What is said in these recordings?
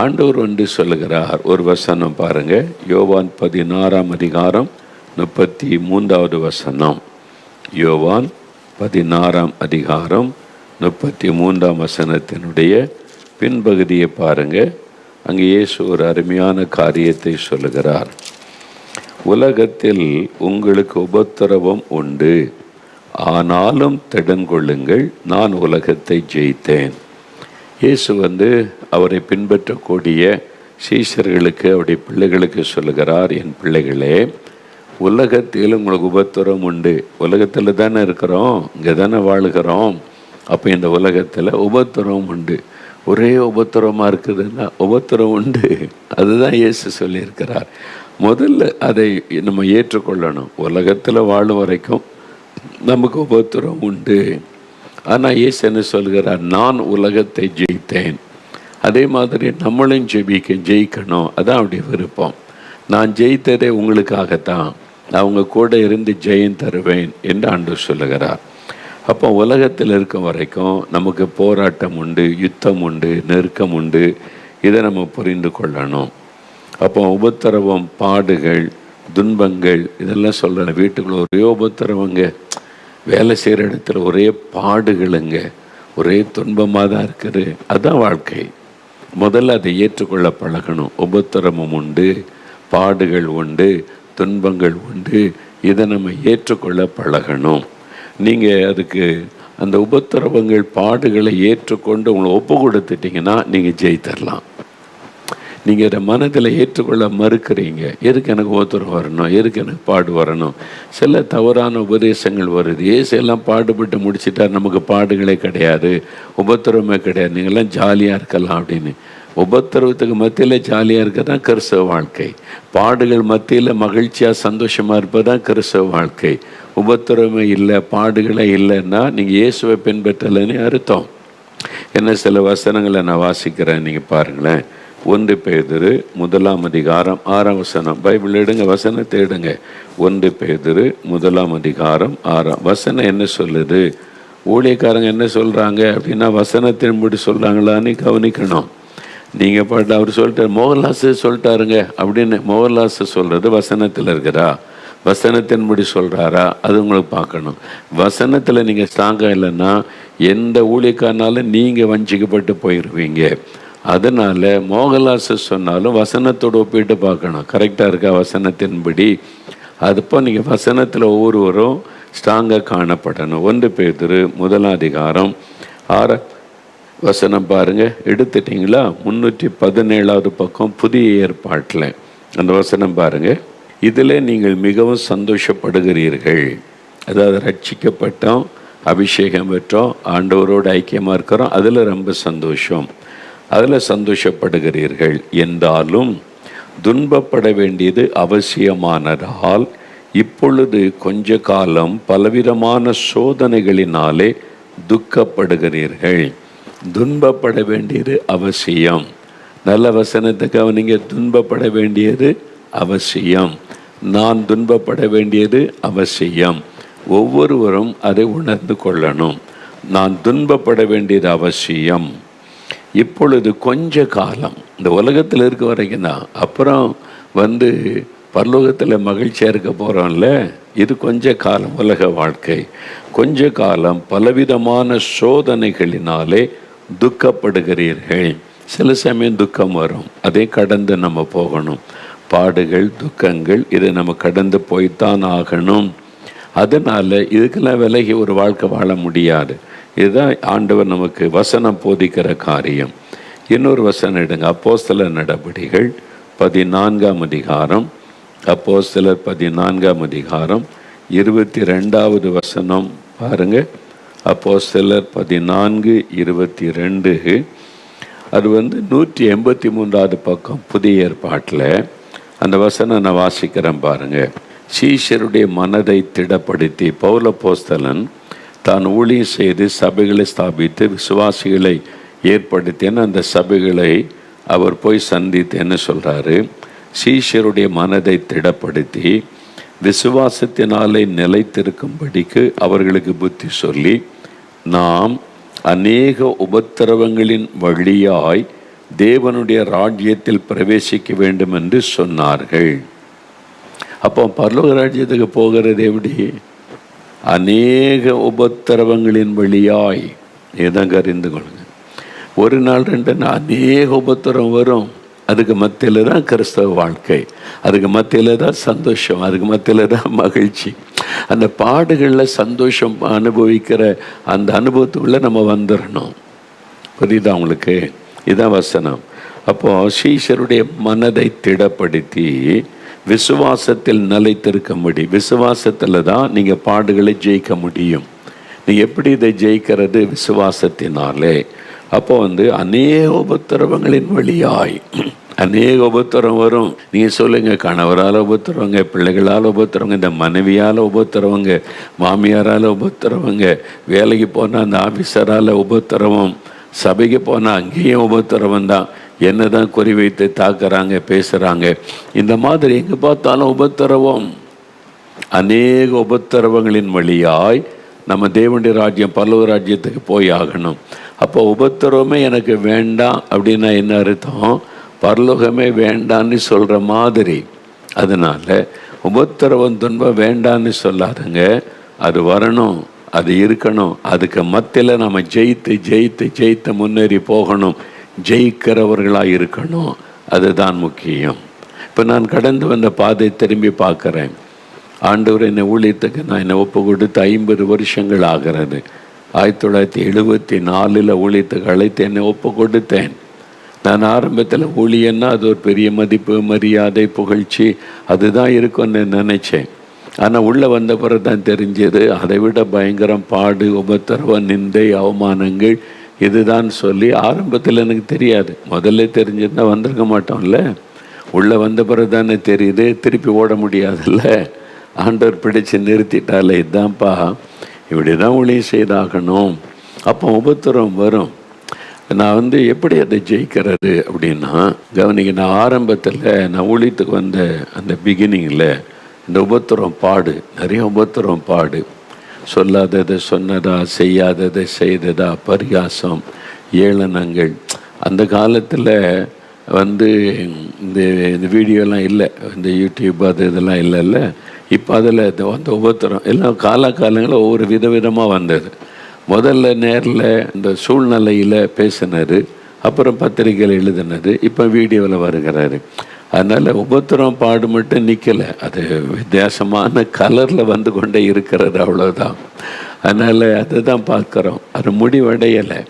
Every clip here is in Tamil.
ஆண்டவர் வந்து சொல்லுகிறார். ஒரு வசனம் பாருங்க, யோவான் 16ஆம் அதிகாரம் 33வது வசனம். யோவான் 16ஆம் அதிகாரம் 33ஆம் வசனத்தினுடைய பின்பகுதியை பாருங்க. அங்கே இயேசு ஒரு அருமையான காரியத்தை சொல்லுகிறார். உலகத்தில் உங்களுக்கு உபத்திரவம் உண்டு, ஆனாலும் திடன்கொள்ளுங்கள், நான் உலகத்தை ஜெயித்தேன். இயேசு வந்து அவரை பின்பற்றக்கூடிய சீஷர்களுக்கு, அவருடைய பிள்ளைகளுக்கு சொல்லுகிறார், என் பிள்ளைகளே, உலகத்தில் உங்களுக்கு உபத்திரம் உண்டு. உலகத்தில் தானே இருக்கிறோம், இங்கே தானே வாழுகிறோம். அப்போ இந்த உலகத்தில் உபத்திரம் உண்டு. ஒரே உபத்திரமாக இருக்குதுன்னா உபத்திரம் உண்டு. அதுதான் இயேசு சொல்லியிருக்கிறார். முதல்ல அதை நம்ம ஏற்றுக்கொள்ளணும். உலகத்தில் வாழும் வரைக்கும் நமக்கு உபத்திரம் உண்டு. ஆனால் இயேசு என்ன சொல்கிறார்? நான் உலகத்தை ஜெயித்தேன். அதே மாதிரி நம்மளும் ஜெயிக்கணும். அதான் அவருடைய விருப்பம். நான் ஜெயித்ததே உங்களுக்காகத்தான், அவங்க கூட இருந்து ஜெயம் தருவேன் என்று ஆண்டவர் சொல்லுகிறார். அப்போ உலகத்தில் இருக்கும் வரைக்கும் நமக்கு போராட்டம் உண்டு, யுத்தம் உண்டு, நெருக்கம் உண்டு. இதை நம்ம புரிந்து கொள்ளணும். அப்போ உபத்திரவம், பாடுகள், துன்பங்கள் இதெல்லாம் சொல்லணும். வீட்டுக்குள்ள ஒரே உபத்திரவங்க, வேலை செய்கிற இடத்துல ஒரே பாடுகளுங்க, ஒரே துன்பமாக தான் இருக்குது. அதுதான் வாழ்க்கை. முதல்ல அதை ஏற்றுக்கொள்ள பழகணும். உபத்திரமும் உண்டு, பாடுகள் உண்டு, துன்பங்கள் உண்டு. இதை நம்ம ஏற்றுக்கொள்ள பழகணும். நீங்கள் அதுக்கு அந்த உபத்திரவங்கள், பாடுகளை ஏற்றுக்கொண்டு உங்களை ஒப்பு கொடுத்துட்டிங்கன்னா நீங்கள் ஜெயித்தரலாம். நீங்கள் இதை மனதில் ஏற்றுக்கொள்ள மறுக்கிறீங்க. எதுக்கு எனக்கு உபத்திரம் வரணும், எதுக்கு எனக்கு பாடு வரணும்? சில தவறான உபதேசங்கள் வருது. ஏசெல்லாம் பாடுபட்டு முடிச்சிட்டார், நமக்கு பாடுகளே கிடையாது, உபத்திரமே கிடையாது, நீங்கள்லாம் ஜாலியாக இருக்கலாம் அப்படின்னு. உபத்திரவத்துக்கு மத்தியில் ஜாலியாக இருக்க தான் கிறிஸ்தவ வாழ்க்கை. பாடுகள் மத்தியில் மகிழ்ச்சியாக சந்தோஷமாக இருப்பது தான் கிறிஸ்தவ வாழ்க்கை. உபத்திரமே இல்லை, பாடுகளே இல்லைன்னா நீங்கள் இயேசுவை பின்பற்றலைன்னு அர்த்தம். என்ன சில வசனங்களை நான் வாசிக்கிறேன், நீங்கள் பாருங்களேன். 1 பேதுரு 1ஆம் அதிகாரம் 6ஆம் வசனம். பைபிள் எடுங்க, வசனத்தை எடுங்க. 1 பேதுரு 1ஆம் அதிகாரம் 6ஆம் வசனம் என்ன சொல்லுது? ஊழியக்காரங்க என்ன சொல்கிறாங்க அப்படின்னா வசனத்தின்படி சொல்கிறாங்களான்னு கவனிக்கணும். நீங்கள் பாட்டு அவர் சொல்லிட்டார், மோகன்லாஸ் சொல்லிட்டாருங்க அப்படின்னு. மோகன்லாஸ் சொல்கிறது வசனத்தில் இருக்கிறா, வசனத்தின்படி சொல்கிறாரா, அது உங்களுக்கு பார்க்கணும். வசனத்தில் நீங்கள் ஸ்ட்ராங்காக இல்லைன்னா எந்த ஊழியக்காரனாலும் நீங்கள் வஞ்சிக்கப்பட்டு போயிடுவீங்க. அதனால் மோகன்லாஸ் சொன்னாலும் வசனத்தோடு ஒப்பிட்டு பார்க்கணும், கரெக்டாக இருக்கா வசனத்தின்படி. அதுப்போ நீங்கள் வசனத்தில் ஒவ்வொருவரும் ஸ்ட்ராங்காக காணப்படணும். 1 பேதுரு 1ஆம் அதிகாரம் 6 வசனம் பாருங்கள். எடுத்துட்டிங்களா? 317வது பக்கம், புதிய ஏற்பாட்டில் அந்த வசனம் பாருங்கள். இதில் நீங்கள் மிகவும் சந்தோஷப்படுகிறீர்கள். அதாவது ரட்சிக்கப்பட்டோம், அபிஷேகம் பெற்றோம், ஆண்டவரோடு ஐக்கியமாக இருக்கிறோம், அதில் ரொம்ப சந்தோஷம், அதில் சந்தோஷப்படுகிறீர்கள். என்றாலும் துன்பப்பட வேண்டியது அவசியமானதால் இப்பொழுது கொஞ்ச காலம் பலவிதமான சோதனைகளினாலே துக்கப்படுகிறீர்கள். துன்பப்பட வேண்டியது அவசியம். நல்ல வசனத்தை கவனிங்க. துன்பப்பட வேண்டியது அவசியம். நான் துன்பப்பட வேண்டியது அவசியம். ஒவ்வொருவரும் அதை உணர்ந்து கொள்ளணும். நான் துன்பப்பட வேண்டியது அவசியம். இப்பொழுது கொஞ்ச காலம், இந்த உலகத்தில் இருக்க வரைக்கும் தான், அப்புறம் வந்து பரலோகத்தில் மகிழ்ச்சியாக இருக்க போகிறோம்ல, இது கொஞ்ச காலம், உலக வாழ்க்கை. கொஞ்ச காலம் பலவிதமான சோதனைகளினாலே துக்கப்படுகிறீர்கள். சில சமயம் துக்கம் வரும், அதை கடந்து நம்ம போகணும். பாடுகள், துக்கங்கள், இதை நம்ம கடந்து போய்த்தான் ஆகணும். அதனால் இதுக்கெல்லாம் விலகி ஒரு வாழ்க்கை வாழ முடியாது. இதுதான் ஆண்டவர் நமக்கு வசனம் போதிக்கிற காரியம். இன்னொரு வசனம் எடுங்க. அப்போஸ்தலர் நடபடிகள் 14ஆம் அதிகாரம், அப்போஸ்தலர் 14ஆம் அதிகாரம் 22வது வசனம் பாருங்க. அப்போஸ்தலர் 14:22. அது 183வது பக்கம் புதிய ஏற்பாட்டில். அந்த வசனம் நான் வாசிக்கிறேன் பாருங்க. சீஷருடைய மனதை திடப்படுத்தி பவுல் அப்போஸ்தலன் தான் ஊழியம் செய்து சபைகளை ஸ்தாபித்து விசுவாசிகளை ஏற்படுத்தின அந்த சபைகளை அவர் போய் சந்தித்து என்ன சொல்கிறாரு? சீஷருடைய மனதை திடப்படுத்தி விசுவாசத்தினாலே நிலைத்திருக்கும்படிக்கு அவர்களுக்கு புத்தி சொல்லி, நாம் அநேக உபத்திரவங்களின் வழியாய் தேவனுடைய ராஜ்யத்தில் பிரவேசிக்க வேண்டும் என்று சொன்னார்கள். அப்போ பரலோக ராஜ்யத்துக்கு போகிறது எப்படி? அநேக உபத்திரவங்களின் வழியாய். இதான் அறிந்து கொள்ளுங்க. ஒரு நாள் 2 நாள் அநேக உபத்திரம் வரும். அதுக்கு மத்தியில் தான் கிறிஸ்தவ வாழ்க்கை, அதுக்கு மத்தியில் தான் சந்தோஷம், அதுக்கு மத்தியில் தான் மகிழ்ச்சி. அந்த பாடுகளில் சந்தோஷம் அனுபவிக்கிற அந்த அனுபவத்துக்குள்ளே நம்ம வந்துடணும். புரியுதா உங்களுக்கு? இதான் வசனம். அப்போது சீஷருடைய மனதை திடப்படுத்தி விசுவாசத்தில் நிலைத்திருக்க முடியும். விசுவாசத்தில் தான் நீங்கள் பாடுகளை ஜெயிக்க முடியும். நீங்கள் எப்படி இதை ஜெயிக்கிறது? விசுவாசத்தினாலே. அப்போ அநேக உபத்திரவங்களின் வழியாய் அநேக உபத்திரம் வரும். நீங்கள் சொல்லுங்கள், கணவரால் உபத்திரவங்க, பிள்ளைகளால் உபத்திரவங்க, இந்த மனைவியால் உபத்திரவங்க, மாமியாரால் உபத்திரவங்க, வேலைக்கு போனால் அந்த ஆஃபீஸரால் உபத்திரவம், சபைக்கு போனால் அங்கேயும் உபத்திரவம் தான். என்ன தான் குறி வைத்து தாக்குறாங்க, பேசுகிறாங்க. இந்த மாதிரி எங்கே பார்த்தாலும் உபத்திரவம். அநேக உபத்திரவங்களின் வழியாய் நம்ம தேவனுடைய ராஜ்யம் பரலோக ராஜ்யத்துக்கு போய் ஆகணும். அப்போ உபத்திரவமே எனக்கு வேண்டாம் அப்படின்னா என்ன அர்த்தம்? பரலோகமே வேண்டான்னு சொல்கிற மாதிரி. அதனால் உபத்திரவம் துன்பம் வேண்டான்னு சொல்லாதுங்க. அது வரணும், அது இருக்கணும். அதுக்கு மத்தியில் நம்ம ஜெயித்து ஜெயித்து ஜெயித்து முன்னேறி போகணும். ஜெயிக்கிறவர்களாக இருக்கணும். அதுதான் முக்கியம். இப்போ நான் கடந்து வந்த பாதை திரும்பி பார்க்குறேன். ஆண்டவர் என்னை ஊழியத்துக்கு நான் என்னை ஒப்பு கொடுத்து 50 வருஷங்கள் ஆகிறது. 1974 ஊழியத்துக்கு அழைத்து என்னை ஒப்பு கொடுத்தேன். நான் ஆரம்பத்தில் ஊழியன்னா அது ஒரு பெரிய மதிப்பு, மரியாதை, புகழ்ச்சி அதுதான் இருக்கும்னு நினச்சேன். ஆனால் உள்ளே வந்த பிறகு தான் தெரிஞ்சது அதை விட பயங்கரம் பாடு, உபத்திரவம், நிந்தை, அவமானங்கள் இதுதான் சொல்லி. ஆரம்பத்தில் எனக்கு தெரியாது. முதல்ல தெரிஞ்சிருந்தால் வந்திருக்க மாட்டோம்ல. உள்ளே வந்த பிறகு தானே தெரியுது. திருப்பி ஓட முடியாதுல்ல. ஆண்டவர் பிடிச்சு நிறுத்திட்டாலே, இதுதான்ப்பா, இப்படி தான் ஊழியம் செய்தாகணும். அப்போ உபத்திரம் வரும். நான் எப்படி அதை ஜெயிக்கிறது அப்படின்னா, கவனிக்க, நான் ஆரம்பத்தில் நான் ஊழியத்துக்கு வந்த அந்த பிகினிங்கில் இந்த உபத்திரம் பாடு, நிறைய உபத்திரம் பாடு. சொல்லாததை சொன்னதா, செய்யாததை செய்ததா, பரிகாசம், ஏளனங்கள். அந்த காலத்தில் இந்த வீடியோலாம் இல்லை, இந்த யூடியூப் அது இதெல்லாம் இல்லைல்ல. இப்போ அதில் அந்த உபத்திரம் எல்லாம் காலங்களில் ஒவ்வொரு விதவிதமாக வந்தது. முதல்ல நேரில் இந்த சூழ்நிலையில் பேசினார், அப்புறம் பத்திரிகையில் எழுதினது, இப்போ வீடியோவில் வருகிறாரு. அதனால் உபத்திரம் பாடு மட்டும் நிற்கலை, அது வித்தியாசமான கலரில் வந்து கொண்டே இருக்கிறது, அவ்வளோதான். அதனால் அதை தான் பார்க்குறோம். அது முடிவடையலை.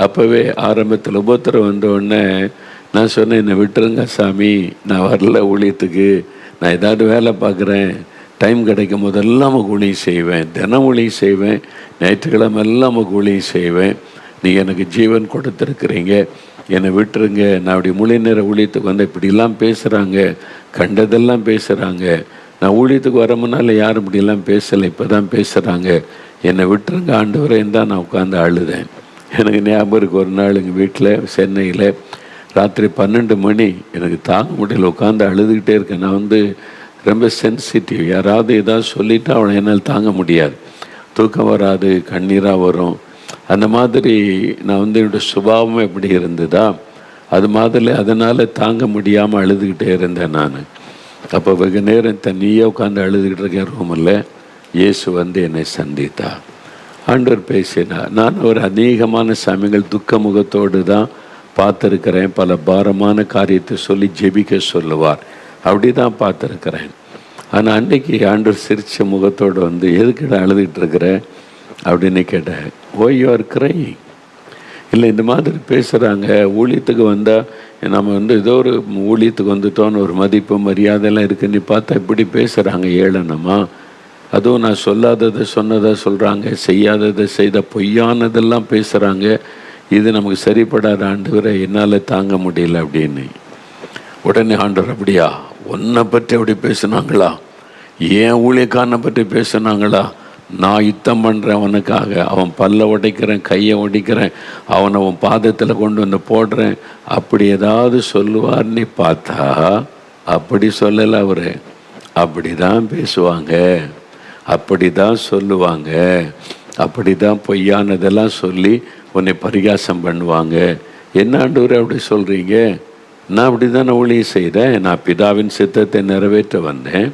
அப்போவே ஆரம்பத்தில் உபத்திரம் வந்தோடனே நான் சொன்னேன், என்னை விட்டுருங்க சாமி, நான் வரல ஊழியத்துக்கு, நான் ஏதாவது வேலை பார்க்குறேன், டைம் கிடைக்கும் போதெல்லாம் ஊழியம் செய்வேன், தினம் ஊழியம் செய்வேன், ஞாயிற்றுக்கிழமை எல்லாம் ஊழியம் செய்வேன். நீங்கள் எனக்கு ஜீவன் கொடுத்துருக்குறீங்க, என்னை விட்டுருங்க. நான் அப்படி முழு நேர ஊழியத்துக்கு இப்படிலாம் பேசுகிறாங்க, கண்டதெல்லாம் பேசுகிறாங்க. நான் ஊழியத்துக்கு வர முன்னால் யாரும் இப்படிலாம் பேசலை, இப்போ தான் பேசுகிறாங்க, என்னை விட்டுருங்க ஆண்டவரேன்னு தான் நான் உட்காந்து அழுதேன். எனக்கு ஞாபகம் இருக்குது, ஒரு நாள் எங்கள் வீட்டில் சென்னையில் ராத்திரி 12 மணி, எனக்கு தாங்க முடியல, உட்காந்து அழுதுகிட்டே இருக்கேன். நான் ரொம்ப சென்சிட்டிவ். யாராவது ஏதாவது சொல்லிவிட்டு அவனை என்னால் தாங்க முடியாது, தூக்கம் வராது, கண்ணீராக வரும். அந்த மாதிரி நான் என்னோடய சுபாவம் எப்படி இருந்ததா அது மாதிரி, அதனால் தாங்க முடியாமல் அழுதுகிட்டே இருந்தேன் நான். அப்போ வெகு நேரம் தனியாக உட்காந்து அழுதுகிட்டு இருக்கேன் ரூமில். இயேசு என்னை சந்தித்தா, ஆண்டவர் பேசினார். நான் ஒரு அநேகமான சமயங்கள் துக்க முகத்தோடு தான் பார்த்துருக்கிறேன். பல பாரமான காரியத்தை சொல்லி ஜெபிக்க சொல்லுவார், அப்படி தான் பார்த்துருக்கிறேன். ஆனால் அன்றைக்கி ஆண்டவர் சிரித்த முகத்தோடு எதுக்கிட்ட அழுதுகிட்டு இருக்கிற அப்படின்னு கேட்டேன். ஓய் யூ ஆர் கிரையிங். இல்லை, இந்த மாதிரி பேசுகிறாங்க. ஊழியத்துக்கு வந்தால் நம்ம ஏதோ ஒரு ஊழியத்துக்கு வந்துட்டோன்னு ஒரு மதிப்பு மரியாதைலாம் இருக்குது, நீ பார்த்தா இப்படி பேசுகிறாங்க ஏளனமா. அதுவும் நான் சொல்லாததை சொன்னதாக சொல்கிறாங்க, செய்யாததை செய்த பொய்யானதெல்லாம் பேசுகிறாங்க. இது நமக்கு சரிப்படாத ஆண்டவரை, என்னால் தாங்க முடியல அப்படின்னு. உடனே ஆண்டவர், அப்படியா, உன்னை பற்றி அப்படி பேசுனாங்களா, ஏன் ஊழியக்காரனை பற்றி பேசுனாங்களா, நான் யுத்தம் பண்ணுறேன் அவனுக்காக, அவன் பல்ல உடைக்கிறேன், கையை உடைக்கிறேன், அவனை அவன் பாதத்தில் கொண்டு போடுறேன், அப்படி ஏதாவது சொல்லுவார்னு பார்த்தா அப்படி சொல்லலை அவர். அப்படி தான் பேசுவாங்க, அப்படி தான் சொல்லுவாங்க, அப்படி தான் பொய்யானதெல்லாம் சொல்லி உன்னை பரிகாசம் பண்ணுவாங்க. என்ன ஆண்டவரே அப்படி சொல்கிறீங்க? நான் அப்படி தானே ஊழியம் செய்தேன். நான் பிதாவின் சித்தத்தை நிறைவேற்ற வந்தேன்.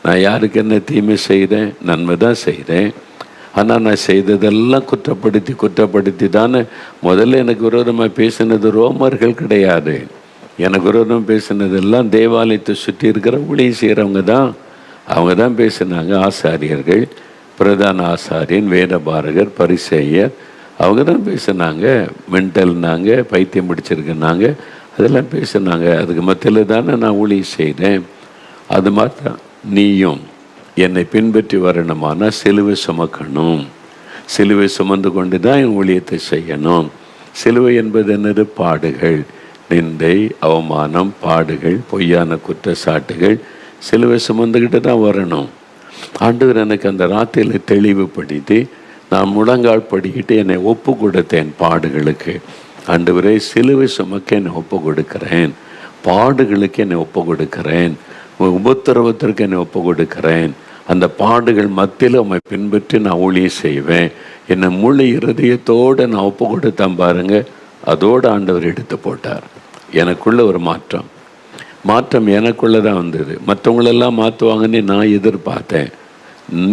நான் யாருக்கு என்ன தீமை செய்தேன்? நன்மை தான் செய்தேன். ஆனால் நான் செய்ததெல்லாம் குற்றப்படுத்தி தானே. முதல்ல எனக்கு விரோதமாக பேசினது ரோமர்கள் கிடையாது. எனக்கு விரோதம் பேசினதெல்லாம் தேவாலயத்தை சுற்றி இருக்கிற ஊழியம் செய்கிறவங்க தான். அவங்க தான் பேசினாங்க. ஆசாரியர்கள், பிரதான ஆசாரியன், வேதபாரகர், பரிசேயர், அவங்க தான் பேசினாங்க. மென்டல்னாங்க, பைத்தியம் பிடிச்சிருக்குனாங்க, அதெல்லாம் பேசினாங்க. அதுக்கு மத்தியில் தானே நான் ஊழியம் செய்தேன். அது மாதிரி நீயும் என்னை பின்பற்றி வரணுமானா சிலுவை சுமக்கணும். சிலுவை சுமந்து கொண்டு தான் என் ஊழியத்தை செய்யணும். சிலுவை என்பது என்னது? பாடுகள், நிந்தை, அவமானம், பாடுகள், பொய்யான குற்றச்சாட்டுகள். சிலுவை சுமந்துக்கிட்டு தான் வரணும். ஆண்டவர் எனக்கு அந்த ராத்திரியில் தெளிவுபடுத்தி நான் முழங்கால் படிக்கிட்டு என்னை ஒப்பு கொடுத்தேன் பாடுகளுக்கு. ஆண்டவரே, சிலுவை சுமக்க என்னை ஒப்பு கொடுக்கிறேன், பாடுகளுக்கு என்னை ஒப்பு கொடுக்கிறேன், உபத்திரவத்திற்கு என்னை ஒப்பு கொடுக்கிறேன். அந்த பாடுகள் மத்தியில் உம்மை பின்பற்றி நான் ஊழியம் செய்வேன். என்னை முழு இருதயத்தோடு நான் ஒப்பு கொடுத்தேன் பாருங்க. அதோடு ஆண்டவர் எடுத்து போட்டார். எனக்குள்ள ஒரு மாற்றம் எனக்குள்ளே தான் வந்தது. மற்றவங்களெல்லாம் மாற்றுவாங்கன்னு நான் எதிர்பார்த்தேன்.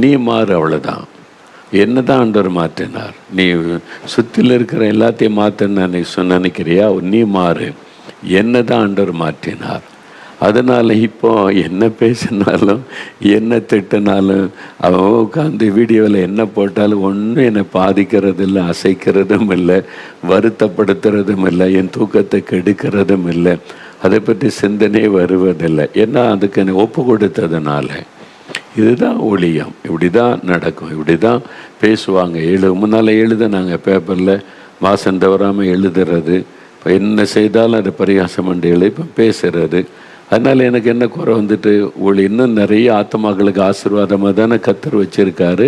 நீ மாறு, அவ்வளோதான். என்ன தான் ஆண்டவர் மாற்றினார். நீ சுற்றில் இருக்கிற எல்லாத்தையும் மாற்றின நினைக்கிறியா? நீ மாறு. என்ன தான் ஆண்டவர் மாற்றினார். அதனால் இப்போ என்ன பேசினாலும் என்ன திட்டினாலும் அவன் உட்காந்து வீடியோவில் என்ன போட்டாலும் ஒன்றும் என்னை பாதிக்கிறதும் இல்லை, அசைக்கிறதும் இல்லை, வருத்தப்படுத்துறதும் இல்லை, என் தூக்கத்தை கெடுக்கிறதும் இல்லை, அதை பற்றி சிந்தனையே வருவதில்லை. ஏன்னா அதுக்கு என்னை ஒப்பு கொடுத்ததுனால. இதுதான் ஊழியம். இப்படி தான் நடக்கும், இப்படி தான் பேசுவாங்க. முன்னால் எழுதுனாங்க பேப்பரில், மாதம் தவறாமல் எழுதுறது. இப்போ என்ன செய்தாலும் அதை பரிகாசம் பண்ணி இப்போ பேசுகிறது. அதனால் எனக்கு என்ன குறை வந்துட்டு? இன்னும் நிறைய ஆத்மாக்களுக்கு ஆசீர்வாதமாக தானே கர்த்தர் வச்சுருக்காரு.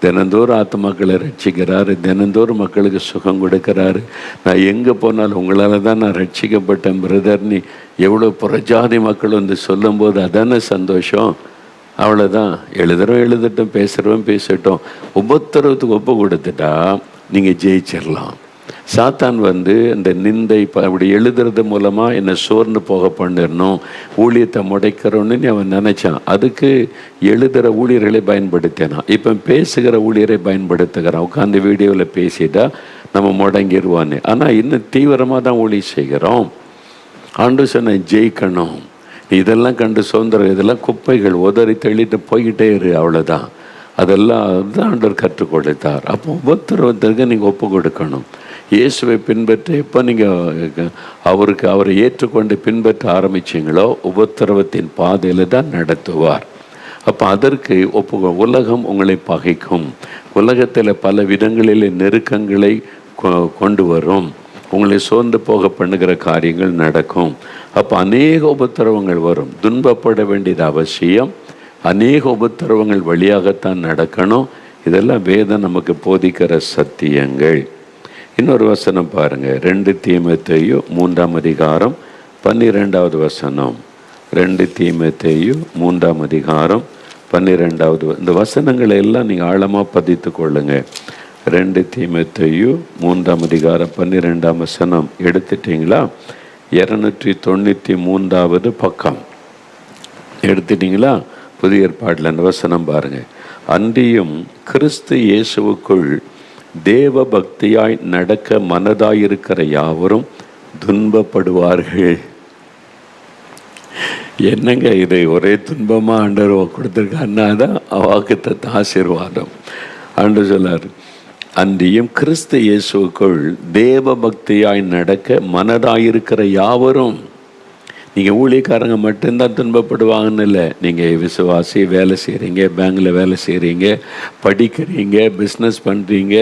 தினந்தோறும் ஆத்மாக்களை ரட்சிக்கிறாரு, தினந்தோறும் மக்களுக்கு சுகம் கொடுக்குறாரு. நான் எங்கே போனாலும் உங்களால் தான் நான் ரட்சிக்கப்பட்டேன் பிரதர்னி எவ்வளோ புறஜாதி மக்கள் வந்து சொல்லும்போது அதானே சந்தோஷம். அவ்வளோதான். எழுதட்டும், பேசுகிறவன் பேசட்டும். உபத்திரவத்துக்கு ஒப்பு கொடுத்துட்டா நீங்கள் ஜெயிச்சிடலாம். சாத்தான் வந்து இந்த நிந்தை அப்படி எழுதுறது மூலமாக என்னை சோர்ந்து போக பண்ணிடணும், ஊழியத்தை முடைக்கிறோன்னு அவன் நினச்சான். அதுக்கு எழுதுகிற ஊழியர்களை பயன்படுத்தினான். இப்போ பேசுகிற ஊழியரை பயன்படுத்துகிறான். உட்காந்து வீடியோவில் பேசிட்டா நம்ம முடங்கிடுவான்னு. ஆனால் இன்னும் தீவிரமாக தான் ஊழியம் செய்கிறோம். ஆண்டு சொன்ன ஜெயிக்கணும். இதெல்லாம் கண்டு சுதந்திரம், இதெல்லாம் குப்பைகள், உதறி தள்ளிட்டு போய்கிட்டே இரு, அவ்வளோதான். அதெல்லாம் தான் ஆண்டவர் கற்றுக் கொடுத்தார். அப்போ உபத்திரவத்திற்கு நீங்கள் ஒப்பு கொடுக்கணும். இயேசுவை பின்பற்ற எப்போ நீங்கள் அவரை ஏற்றுக்கொண்டு பின்பற்ற ஆரம்பிச்சிங்களோ உபத்திரவத்தின் பாதையில் தான் நடத்துவார். அப்போ அதற்கு உலகம் உங்களை பகைக்கும். உலகத்தில் பல விதங்களில் நெருக்கங்களை கொண்டு வரும். உங்களை சோர்ந்து போக பண்ணுகிற காரியங்கள் நடக்கும். அப்போ அநேக உபத்திரவங்கள் வரும். துன்பப்பட வேண்டியது அவசியம். அநேக உபத்திரவங்கள் வழியாகத்தான் நடக்கணும். இதெல்லாம் வேதம் நமக்கு போதிக்கிற சத்தியங்கள். இன்னொரு வசனம் பாருங்கள், 2 தீமோத்தேயு 3ஆம் அதிகாரம் 12வது வசனம். 2 தீமோத்தேயு 3ஆம் அதிகாரம் 12வது. இந்த வசனங்களை எல்லாம் நீங்கள் ஆழமாக பதித்து கொள்ளுங்க. 2 தீமோத்தேயு 3ஆம் அதிகாரம் 12ஆம் வசனம் எடுத்துட்டிங்களா? 293வது பக்கம் எடுத்துட்டிங்களா? புதிய ஏற்பாட்டில் அந்த வசனம் பாருங்கள். அன்றியும் கிறிஸ்து இயேசுவுக்குள் தேவ பக்தியாய் நடக்க மனதாயிருக்கிற யாவரும் துன்பப்படுவார்கள். என்னங்க இது? ஒரே துன்பமாக ஆண்டவர் கொடுத்துருக்காருன்னா தான் வாக்குத்தத்த ஆசீர்வாதம். ஆண்டவர் சொல்லார், அன்றியும் கிறிஸ்து இயேசுவுக்குள் தேவ பக்தியாய் நடக்க மனதாயிருக்கிற யாவரும். நீங்கள் ஊழியக்காரங்க மட்டும்தான் துன்பப்படுவாங்கன்னு இல்லை. நீங்கள் விசுவாசி, வேலை செய்கிறீங்க, பேங்கில் வேலை செய்கிறீங்க, படிக்கிறீங்க, பிஸ்னஸ் பண்ணுறீங்க,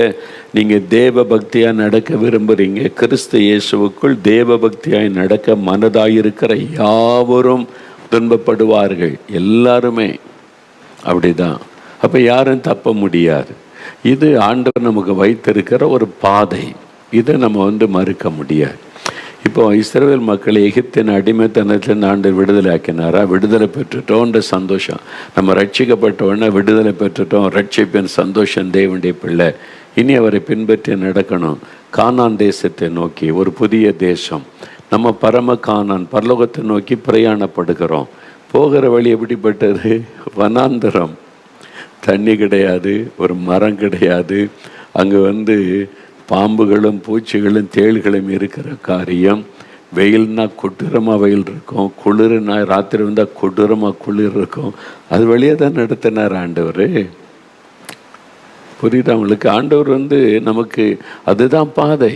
நீங்கள் தேவ பக்தியாக நடக்க விரும்புகிறீங்க, கிறிஸ்து இயேசுவுக்குள் தேவ பக்தியாய் நடக்க மனதாயிருக்கிற யாவரும் துன்பப்படுவார்கள். எல்லாருமே அப்படிதான். அப்போ யாரும் தப்ப முடியாது. இது ஆண்டவர் நமக்கு வைத்திருக்கிற ஒரு பாதை. இதை நம்ம மறுக்க முடியாது. இப்போ இஸ்ரவேல் மக்களை எகிப்தின் அடிமைத்தனத்தில் ஆண்டவர் விடுதலை ஆக்கினாரா? விடுதலை பெற்றுட்டோன்ற சந்தோஷம். நம்ம ரட்சிக்கப்பட்ட உடனே விடுதலை பெற்றுட்டோம், ரட்சிப்பின் சந்தோஷம், தேவனுடைய பிள்ளை. இனி அவரை பின்பற்றி நடக்கணும். கானான் தேசத்தை நோக்கி, ஒரு புதிய தேசம், நம்ம பரம கானான் பரலோகத்தை நோக்கி பிரயாணப்படுகிறோம். போகிற வழி எப்படிப்பட்டது? வனாந்தரம், தண்ணி கிடையாது, ஒரு மரம் கிடையாது, அங்கே பாம்புகளும் பூச்சிகளும் தேள்களும் இருக்கிற காரியம். வெயில்னா கொடூரமாக வெயில் இருக்கும், குளிர்னா ராத்திரி வந்தால் கொடூரமாக குளிர் இருக்கும். அது வழியாக தான் நடத்தினார் ஆண்டவர். புரியுது அவங்களுக்கு? ஆண்டவர் நமக்கு அதுதான் பாதை,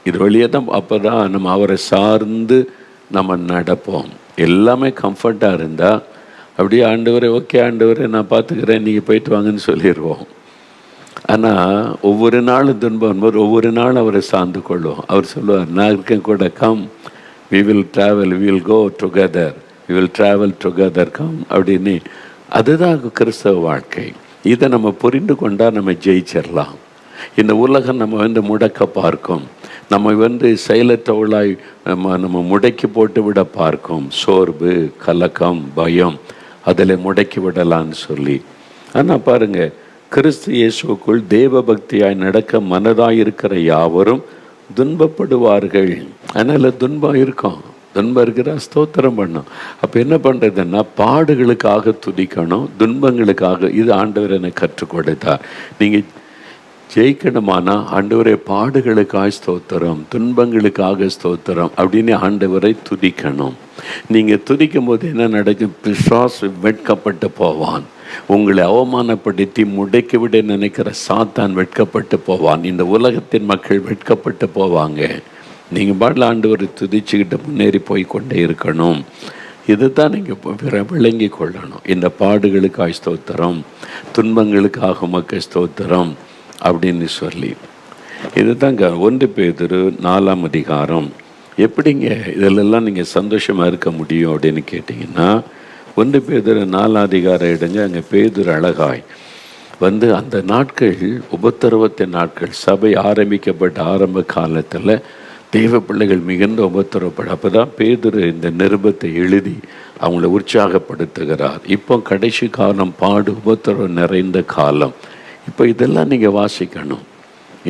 இது வழியாக தான். அப்போ தான் நம்ம அவரை சார்ந்து நம்ம நடப்போம். எல்லாமே கம்ஃபர்ட்டாக இருந்தால் அப்படியே ஆண்டவரே ஓகே ஆண்டவரே நான் பார்த்துக்கிறேன் நீங்கள் போயிட்டு வாங்கன்னு சொல்லிடுவோம். ஆனால் ஒவ்வொரு நாளும் துன்பம் போது ஒவ்வொரு நாளும் அவரை சார்ந்து கொள்வோம். அவர் சொல்லுவார், நான் இருக்கேன் கூட, come, we will travel, we will go together, we will travel together, come அப்படின்னு. அதுதான் கிறிஸ்தவ வாழ்க்கை. இதை நம்ம புரிந்து கொண்டால் நம்ம ஜெயிச்சிடலாம். இந்த உலகம் நம்ம முடக்க பார்க்கும், நம்ம செயலற்றவளாய் நம்ம முடக்கி போட்டு விட பார்க்கும். சோர்வு, கலக்கம், பயம், அதில் முடக்கி விடலான்னு சொல்லி. ஆனால் பாருங்கள், கிறிஸ்து இயேசுக்குள் தேவ பக்தியாய் நடக்க மனதாய் இருக்கிற யாவரும் துன்பப்படுவார்கள். அதனால் துன்பம் இருக்கும், துன்பம் இருக்கிற ஸ்தோத்திரம் பண்ணும். அப்போ என்ன பண்ணுறதுன்னா, பாடுகளுக்காக துதிக்கணும், துன்பங்களுக்காக. இது ஆண்டவர் எனக்கு கற்றுக் கொடுத்தார். நீங்கள் ஜெயிக்கணுமானா ஆண்டவரை பாடுகளுக்காக ஸ்தோத்திரம், துன்பங்களுக்காக ஸ்தோத்திரம் அப்படின்னு ஆண்டவரை துதிக்கணும். நீங்கள் துதிக்கும் போது என்ன நடக்கும்? பிசாசு வெட்கப்பட்டு போவான். உங்களை அவமானப்படுத்தி முடக்கி விட நினைக்கிற சாத்தான் வெட்கப்பட்டு போவான். இந்த உலகத்தின் மக்கள் வெட்கப்பட்டு போவாங்க. நீங்கள் பாடல ஆண்டவரை துதிச்சுக்கிட்டு முன்னேறி போய் கொண்டே இருக்கணும். இதுதான் நீங்கள் விளங்கி கொள்ளணும். இந்த பாடுகளுக்காக ஸ்தோத்திரம், துன்பங்களுக்காக உமக்கு ஸ்தோத்திரம் அப்படின்னு சொல்லி. இதுதாங்க 1 பேதுரு 4ஆம் அதிகாரம். எப்படிங்க இதிலெல்லாம் நீங்கள் சந்தோஷமாக இருக்க முடியும் அப்படின்னு கேட்டிங்கன்னா, 1 பேதுரு 4ஆம் அதிகாரம் எடுங்க. அங்கே பேதுரு அழகாய் அந்த நாட்கள் உபத்திரவத்தின் நாட்கள், சபை ஆரம்பிக்கப்பட்ட ஆரம்ப காலத்தில் தெய்வ பிள்ளைகள் மிகுந்த உபத்திரவப்பட. அப்போ தான் பேதுரு இந்த நிருபத்தை எழுதி அவங்கள உற்சாகப்படுத்துகிறார். இப்போ கடைசி காலம், பாடு உபத்திரவம் நிறைந்த காலம். இப்போ இதெல்லாம் நீங்கள் வாசிக்கணும்.